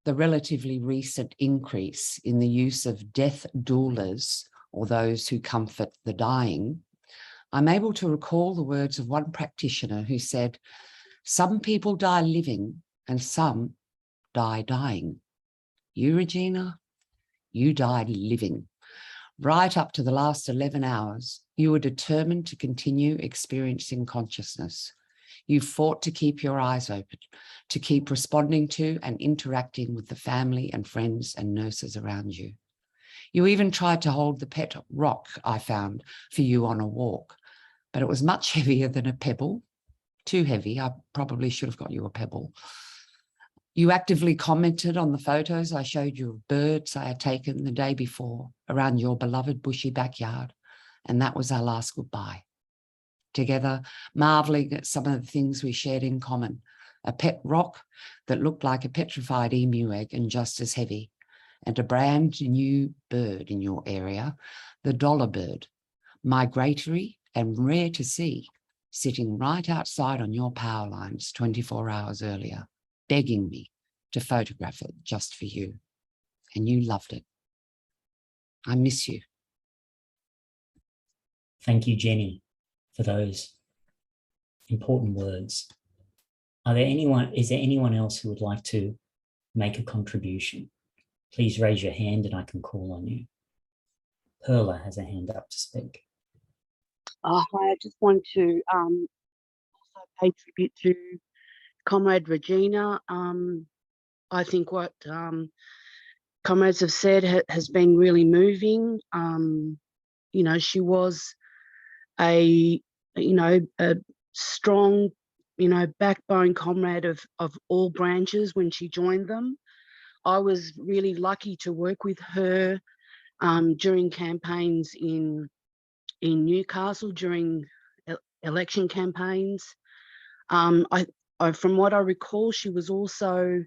E: the relatively recent increase in the use of death doulas, or those who comfort the dying, I'm able to recall the words of one practitioner who said, "Some people die living and some die dying. You, Regina, you died living. Right up to the last 11 hours, you were determined to continue experiencing consciousness. You fought to keep your eyes open, to keep responding to and interacting with the family and friends and nurses around you. You even tried to hold the pet rock I found for you on a walk, but it was much heavier than a pebble. Too heavy. I probably should have got you a pebble. You actively commented on the photos I showed you of birds I had taken the day before around your beloved bushy backyard, and that was our last goodbye. Together, marvelling at some of the things we shared in common, a pet rock that looked like a petrified emu egg and just as heavy, and a brand new bird in your area, the dollar bird, migratory and rare to see, sitting right outside on your power lines 24 hours earlier, begging me to photograph it just for you. And you loved it. I miss you.
A: Thank you, Jenny, for those important words. Is there anyone else who would like to make a contribution? Please raise your hand and I can call on you. Perla has a hand up to speak.
F: Hi, I just want to also pay tribute to Comrade Regina. I think what comrades have said has been really moving. You know, she was a strong, backbone comrade of all branches when she joined them. I was really lucky to work with her during campaigns in Newcastle, during election campaigns. From what I recall, she was also,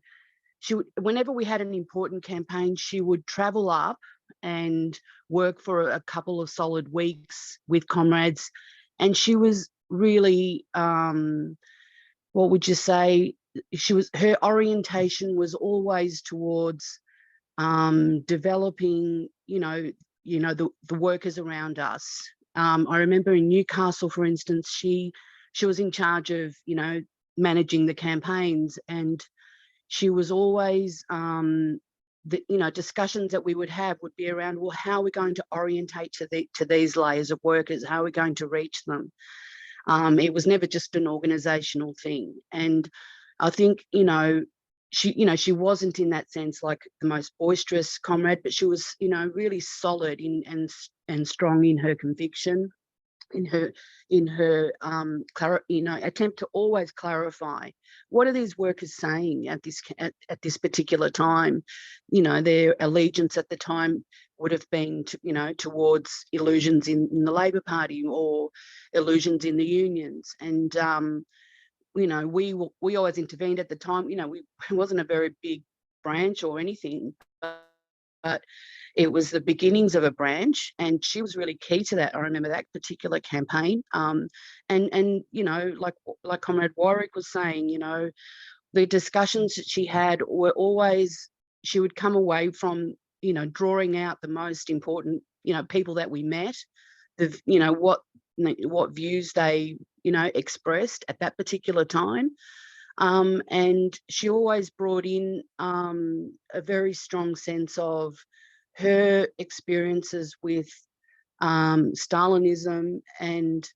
F: whenever we had an important campaign, she would travel up and work for a couple of solid weeks with comrades. And she was really, what would you say, her orientation was always towards developing, the workers around us. I remember in Newcastle, for instance, she was in charge of, managing the campaigns, and she was always, discussions that we would have would be around, well, how are we going to orientate to these layers of workers? How are we going to reach them? It was never just an organizational thing. And I think, she wasn't in that sense like the most boisterous comrade, but she was, really solid and strong in her conviction, in her attempt to always clarify what are these workers saying at this particular time. Their allegiance at the time would have been towards illusions in the Labor Party or illusions in the unions. And we always intervened at the time. It wasn't a very big branch or anything, but it was the beginnings of a branch, and she was really key to that. I remember that particular campaign. And like Comrade Warwick was saying, the discussions that she had were always, she would come away from, drawing out the most important, people that we met, what views they, expressed at that particular time. And she always brought in a very strong sense of her experiences with Stalinism and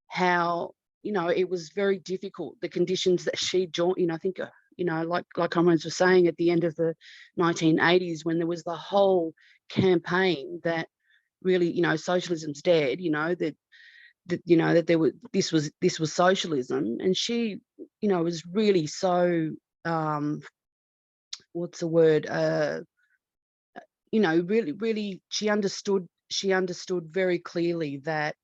F: how, it was very difficult, the conditions that she joined. I think, like comrades were saying, at the end of the 1980s, when there was the whole campaign that really, socialism's dead, that there was, this was socialism, and she, was really so, what's the word, really she understood very clearly that,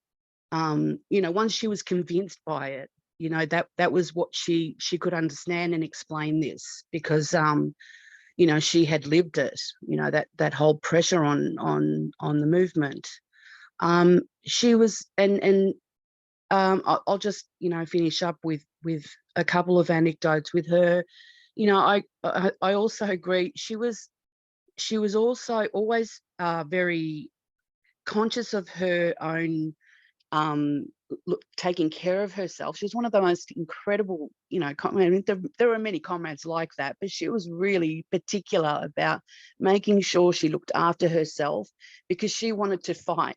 F: once she was convinced by it, that was what she could understand and explain this, because she had lived it, that whole pressure on the movement. She was, and I'll just finish up with a couple of anecdotes with her. I also agree, she was also always very conscious of her own taking care of herself. She was one of the most incredible, there were many comrades like that, but she was really particular about making sure she looked after herself, because she wanted to fight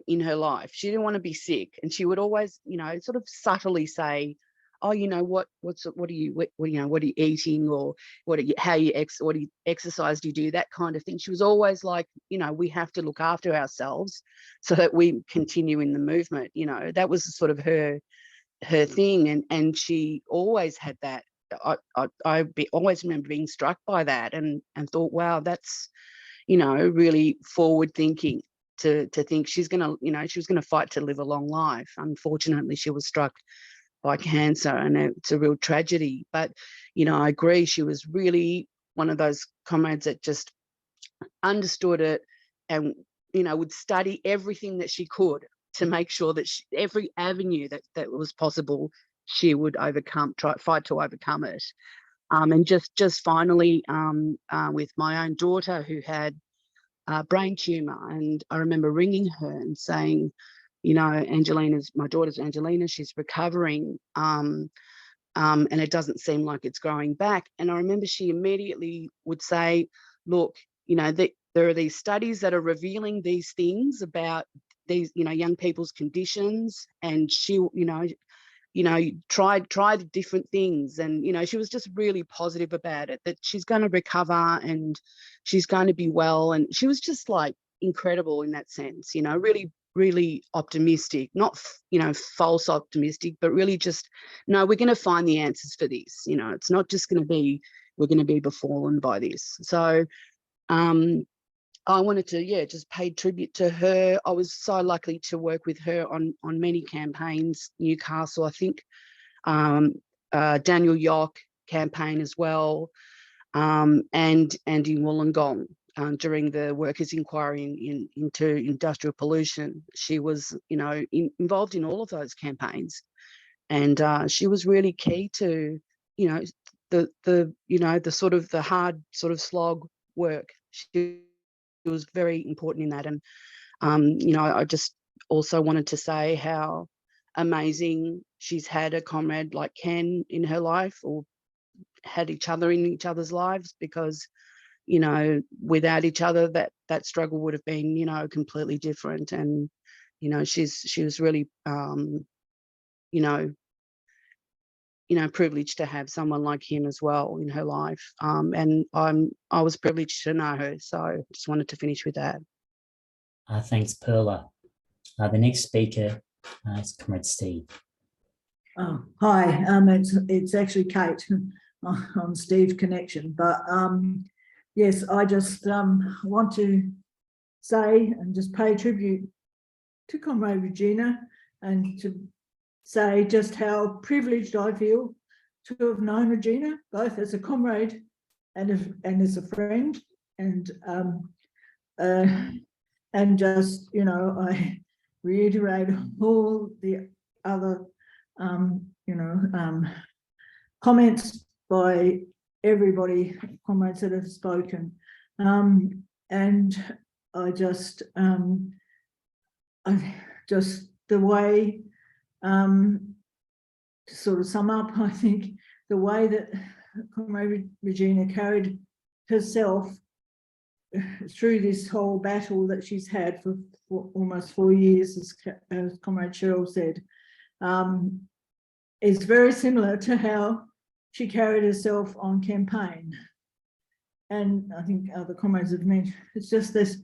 F: in her life. She didn't want to be sick, and she would always, sort of subtly say, oh, what are you eating, or what exercise do you do, that kind of thing. She was always like, we have to look after ourselves so that we continue in the movement. That was sort of her thing, and she always had that. I always remember being struck by that, and thought, wow, that's really forward thinking, to think she's gonna, she was gonna fight to live a long life. Unfortunately, she was struck by cancer, and it's a real tragedy. But I agree, she was really one of those comrades that just understood it, and would study everything that she could to make sure that every avenue that was possible, she would fight to overcome it. And just finally, with my own daughter, who had brain tumor, and I remember ringing her and saying, my daughter's Angelina, she's recovering, and it doesn't seem like it's growing back. And I remember she immediately would say, look, there are these studies that are revealing these things about these, young people's conditions, and she, tried different things, and she was just really positive about it, that she's going to recover and she's going to be well. And she was just like incredible in that sense, really, really optimistic, not false optimistic, but really just, no, we're going to find the answers for this. It's not just going to be, we're going to be befallen by this. So I wanted to, just pay tribute to her. I was so lucky to work with her on many campaigns. Newcastle, I think, Daniel Yock campaign as well, and in Wollongong during the workers' inquiry into industrial pollution. She was, involved in all of those campaigns, and she was really key to, the sort of the hard sort of slog work. She was very important in that. And I just also wanted to say how amazing she's had a comrade like Ken in her life, or had each other in each other's lives, because, you know, without each other, that struggle would have been, you know, completely different. And, you know, she was really, privileged to have someone like him as well in her life. And I was privileged to know her. So just wanted to finish with that.
A: Thanks, Perla. The next speaker is Comrade Steve.
G: Oh, hi, it's actually Kate on Steve's connection, but yes, I just want to say and just pay tribute to Comrade Regina, and to say just how privileged I feel to have known Regina, both as a comrade and as a friend, and just, you know, I reiterate all the other comments by everybody, comrades that have spoken, and I just the way, to sort of sum up, I think the way that Comrade Regina carried herself through this whole battle that she's had for almost 4 years, as Comrade Cheryl said, is very similar to how she carried herself on campaign. And I think other comrades have mentioned, it's just this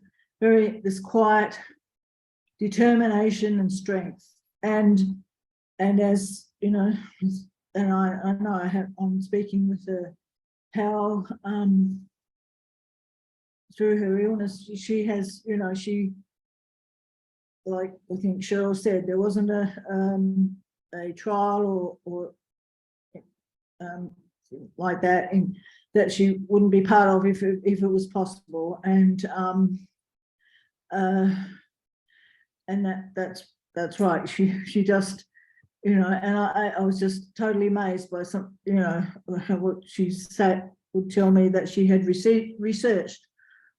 G: quiet determination and strength. And as you know, and I know I'm speaking with her, how through her illness, she has, you know, like I think Cheryl said, there wasn't a trial or like that that she wouldn't be part of if it was possible, and that's right. She just, you know, and I was just totally amazed by some, you know, what she said, would tell me that she had researched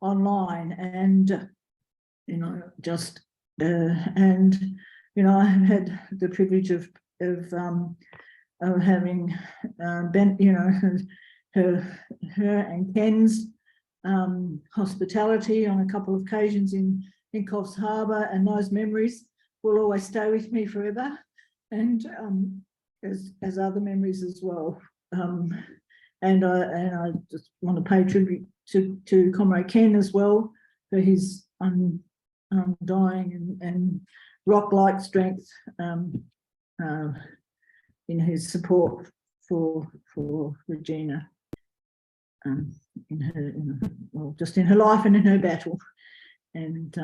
G: online, and you know, just and you know, I have had the privilege of having been, you know, her and Ken's hospitality on a couple of occasions in Coffs Harbour, and those memories will always stay with me forever, and as other memories as well. And I just want to pay tribute to Comrade Ken as well for his undying and rock-like strength in his support for Regina, in her, well, just in her life and in her battle. And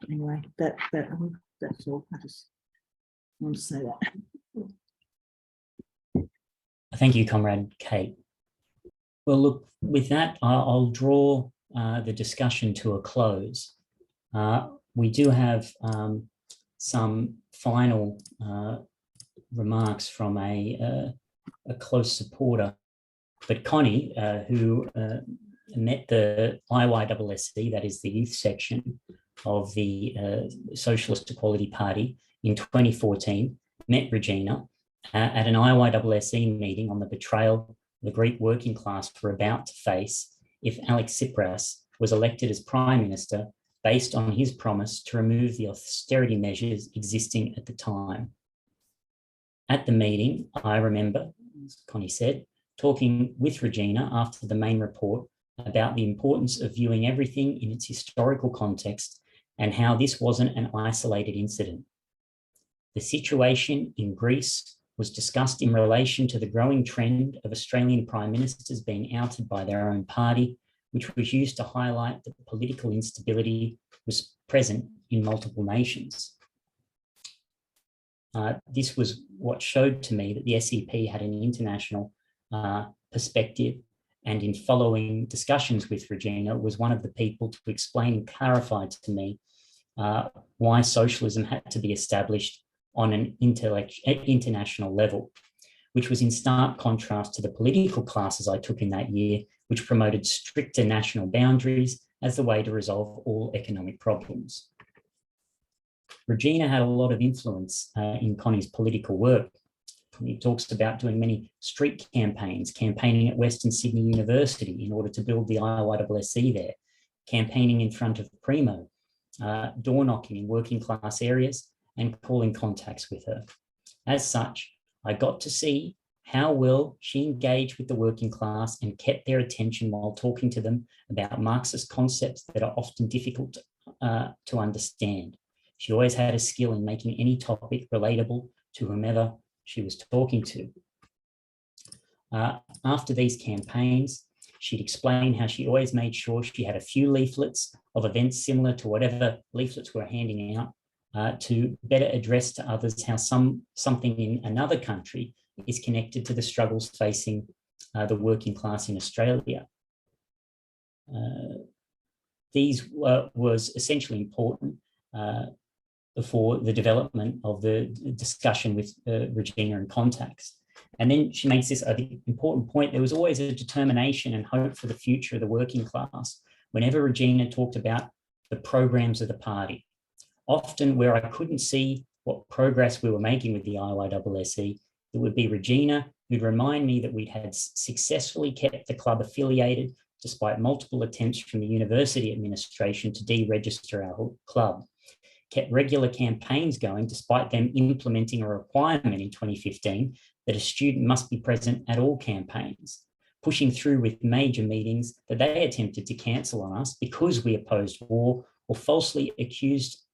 G: anyway, that's all. I just want to say that.
A: Thank you, Comrade Kate. Well, look, with that, I'll draw the discussion to a close. We do have some final remarks from a close supporter, but Connie, who met the IYSSE, that is the youth section of the Socialist Equality Party in 2014, met Regina at an IYSSE meeting on the betrayal the Greek working class were about to face if Alex Tsipras was elected as Prime Minister based on his promise to remove the austerity measures existing at the time. At the meeting, I remember, as Connie said, talking with Regina after the main report about the importance of viewing everything in its historical context and how this wasn't an isolated incident. The situation in Greece was discussed in relation to the growing trend of Australian Prime Ministers being outed by their own party, which was used to highlight that political instability was present in multiple nations. This was what showed to me that the SEP had an international perspective, and in following discussions with Regina, was one of the people to explain and clarify to me why socialism had to be established on an international level, which was in stark contrast to the political classes I took in that year, which promoted stricter national boundaries as the way to resolve all economic problems. Regina had a lot of influence in Connie's political work. He talks about doing many street campaigns, campaigning at Western Sydney University in order to build the IYSSE there, campaigning in front of Primo, door knocking in working class areas, and calling contacts with her. As such, I got to see how well she engaged with the working class and kept their attention while talking to them about Marxist concepts that are often difficult to understand. She always had a skill in making any topic relatable to whomever she was talking to. After these campaigns, she'd explain how she always made sure she had a few leaflets of events similar to whatever leaflets we're handing out to better address to others how something in another country is connected to the struggles facing the working class in Australia. These was essentially important for the development of the discussion with Regina and contacts. And then she makes this, I think, important point. There was always a determination and hope for the future of the working class whenever Regina talked about the programs of the party. Often where I couldn't see what progress we were making with the IYSSE, it would be Regina who'd remind me that we'd had successfully kept the club affiliated despite multiple attempts from the university administration to deregister our club, kept regular campaigns going despite them implementing a requirement in 2015 that a student must be present at all campaigns, pushing through with major meetings that they attempted to cancel on us because we opposed war or falsely accused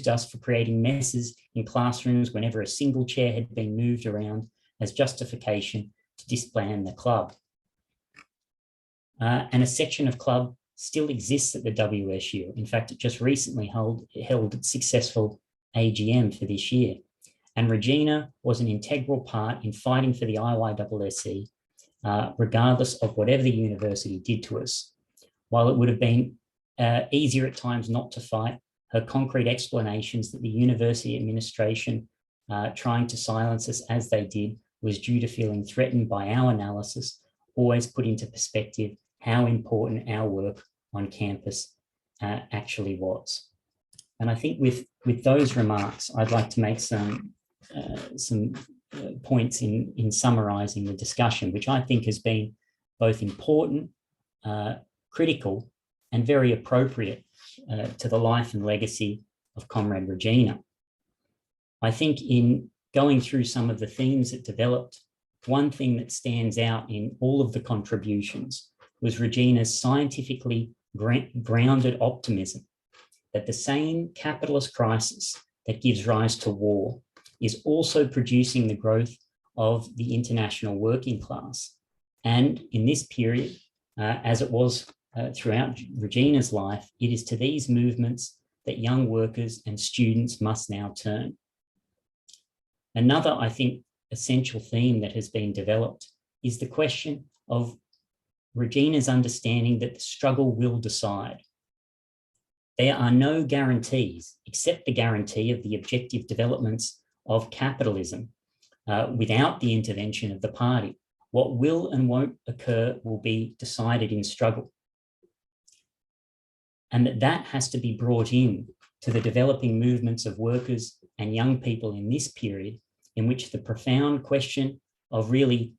A: us for creating messes in classrooms whenever a single chair had been moved around as justification to disband the club. And a section of club still exists at the WSU. In fact, it just recently held its successful AGM for this year. And Regina was an integral part in fighting for the IYSSE, regardless of whatever the university did to us. While it would have been easier at times not to fight, her concrete explanations that the university administration trying to silence us as they did was due to feeling threatened by our analysis, always put into perspective how important our work on campus actually was. And I think with those remarks, I'd like to make some points in summarising the discussion, which I think has been both important, critical, and very appropriate to the life and legacy of Comrade Regina. I think in going through some of the themes that developed, one thing that stands out in all of the contributions was Regina's scientifically grounded optimism that the same capitalist crisis that gives rise to war is also producing the growth of the international working class. And in this period, as it was throughout Regina's life, it is to these movements that young workers and students must now turn. Another, I think, essential theme that has been developed is the question of Regina's understanding that the struggle will decide. There are no guarantees except the guarantee of the objective developments of capitalism without the intervention of the party. What will and won't occur will be decided in struggle. And that has to be brought in to the developing movements of workers and young people in this period, in which the profound question of really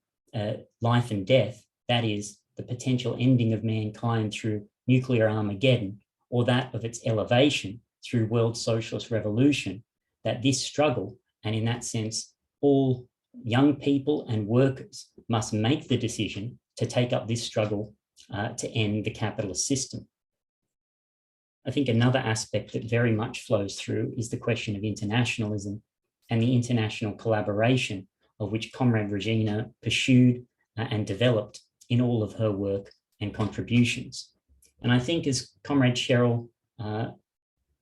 A: life and death, that is the potential ending of mankind through nuclear Armageddon, or that of its elevation through world socialist revolution, that this struggle, and in that sense, all young people and workers must make the decision to take up this struggle to end the capitalist system. I think another aspect that very much flows through is the question of internationalism and the international collaboration of which Comrade Regina pursued and developed in all of her work and contributions. And I think as Comrade Cheryl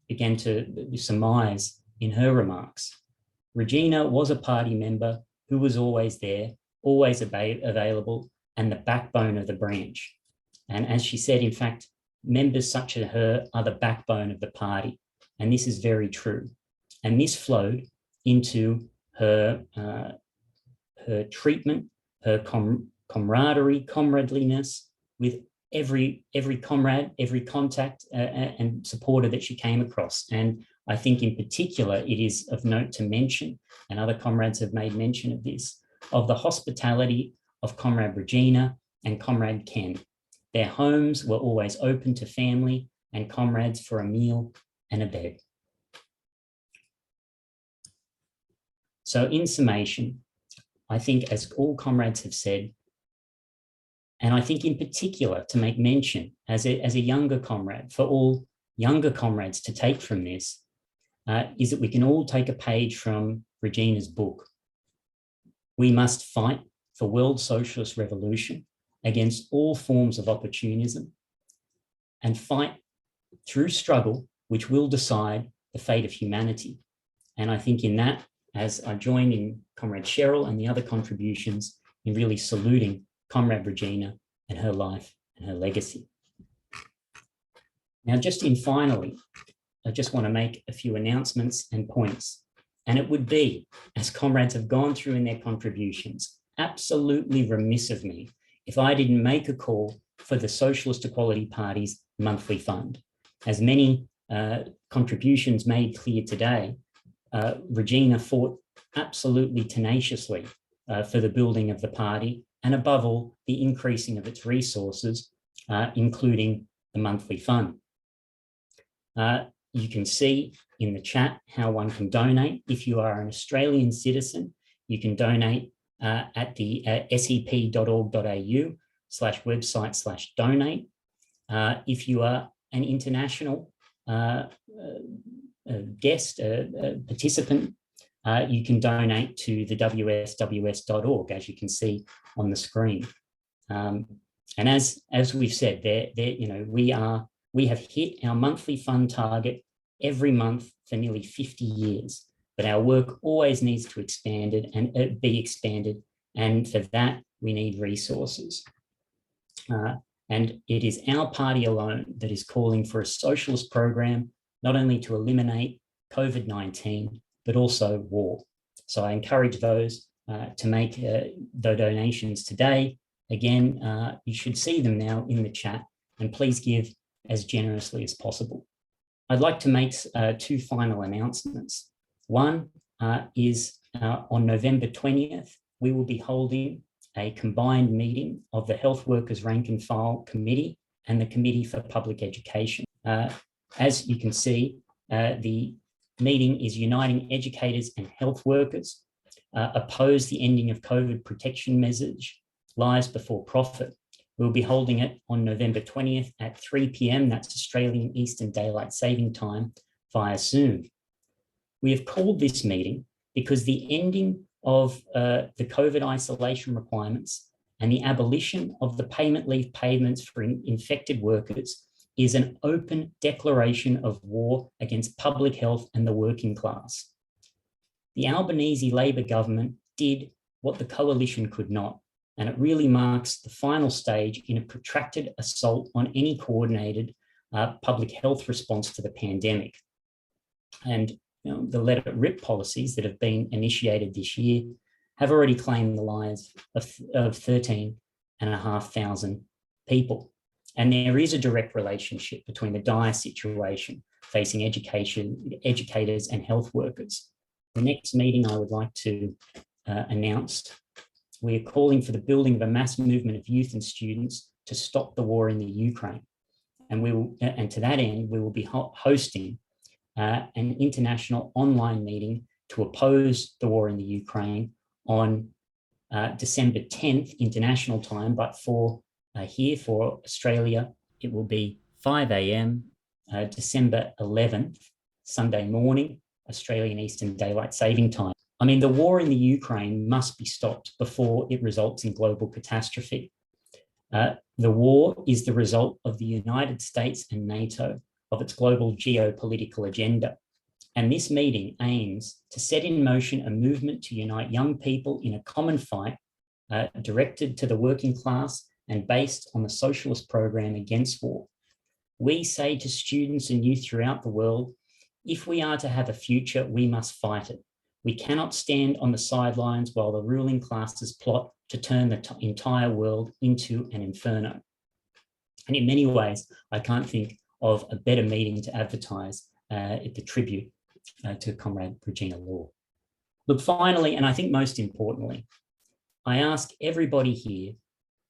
A: began to surmise in her remarks, Regina was a party member who was always there, always available, and the backbone of the branch. And as she said, in fact, members such as her are the backbone of the party. And this is very true. And this flowed into her, her treatment, her camaraderie, comradeliness with every comrade, every contact and supporter that she came across. And I think in particular, it is of note to mention, and other comrades have made mention of this, of the hospitality of Comrade Regina and Comrade Ken. Their homes were always open to family and comrades for a meal and a bed. So in summation, I think, as all comrades have said, and I think in particular to make mention as a younger comrade, for all younger comrades to take from this, is that we can all take a page from Regina's book. We must fight for world socialist revolution against all forms of opportunism and fight through struggle, which will decide the fate of humanity. And I think in that, as I join in Comrade Cheryl and the other contributions in really saluting Comrade Regina and her life and her legacy. Now, just in finally, I just want to make a few announcements and points. And it would be, as comrades have gone through in their contributions, absolutely remiss of me if I didn't make a call for the Socialist Equality Party's monthly fund. As many contributions made clear today, Regina fought absolutely tenaciously for the building of the party, and above all, the increasing of its resources, including the monthly fund. You can see in the chat how one can donate. If you are an Australian citizen, you can donate at the sep.org.au/website/donate. If you are an international guest, participant, you can donate to the wsws.org, as you can see on the screen. And as we've said, we have hit our monthly fund target every month for nearly 50 years, but our work always needs to be expanded, and for that we need resources. And it is our party alone that is calling for a socialist program, not only to eliminate COVID-19, but also war. So I encourage those to make the donations today. Again, you should see them now in the chat, and please give as generously as possible. I'd like to make two final announcements. One is on November 20th, we will be holding a combined meeting of the Health Workers Rank and File Committee and the Committee for Public Education. As you can see, the meeting is uniting educators and health workers, oppose the ending of COVID protection measures, lies before profit. We'll be holding it on November 20th at 3 p.m. That's Australian Eastern Daylight Saving Time via Zoom. We have called this meeting because the ending of the COVID isolation requirements and the abolition of the payment leave payments for infected workers is an open declaration of war against public health and the working class. The Albanese Labor government did what the coalition could not, and it really marks the final stage in a protracted assault on any coordinated public health response to the pandemic. And the let it rip policies that have been initiated this year have already claimed the lives of 13,500 people. And there is a direct relationship between the dire situation facing educators and health workers. The next meeting I would like to announce, we're calling for the building of a mass movement of youth and students to stop the war in the Ukraine. And to that end, we will be hosting an international online meeting to oppose the war in the Ukraine on December 10th, international time, but here for Australia, it will be 5 a.m. December 11th, Sunday morning, Australian Eastern Daylight Saving Time. I mean, the war in the Ukraine must be stopped before it results in global catastrophe. The war is the result of the United States and NATO, of its global geopolitical agenda. And this meeting aims to set in motion a movement to unite young people in a common fight directed to the working class and based on the socialist program against war. We say to students and youth throughout the world, if we are to have a future, we must fight it. We cannot stand on the sidelines while the ruling classes plot to turn the entire world into an inferno. And in many ways, I can't think of a better meeting to advertise the tribute to Comrade Regina Lohr. Look, finally, and I think most importantly, I ask everybody here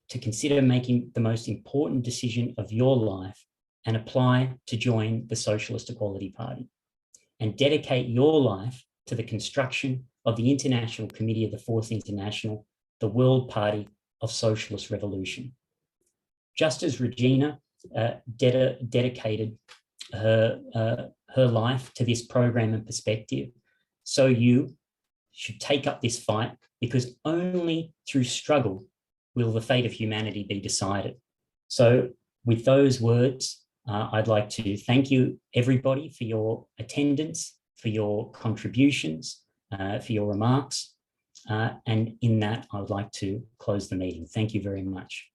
A: to consider making the most important decision of your life and apply to join the Socialist Equality Party, and dedicate your life to the construction of the International Committee of the Fourth International, the World Party of Socialist Revolution. Just as Regina dedicated her life to this program and perspective, so you should take up this fight, because only through struggle will the fate of humanity be decided. So with those words, I'd like to thank you, everybody, for your attendance, for your contributions, for your remarks. And in that, I would like to close the meeting. Thank you very much.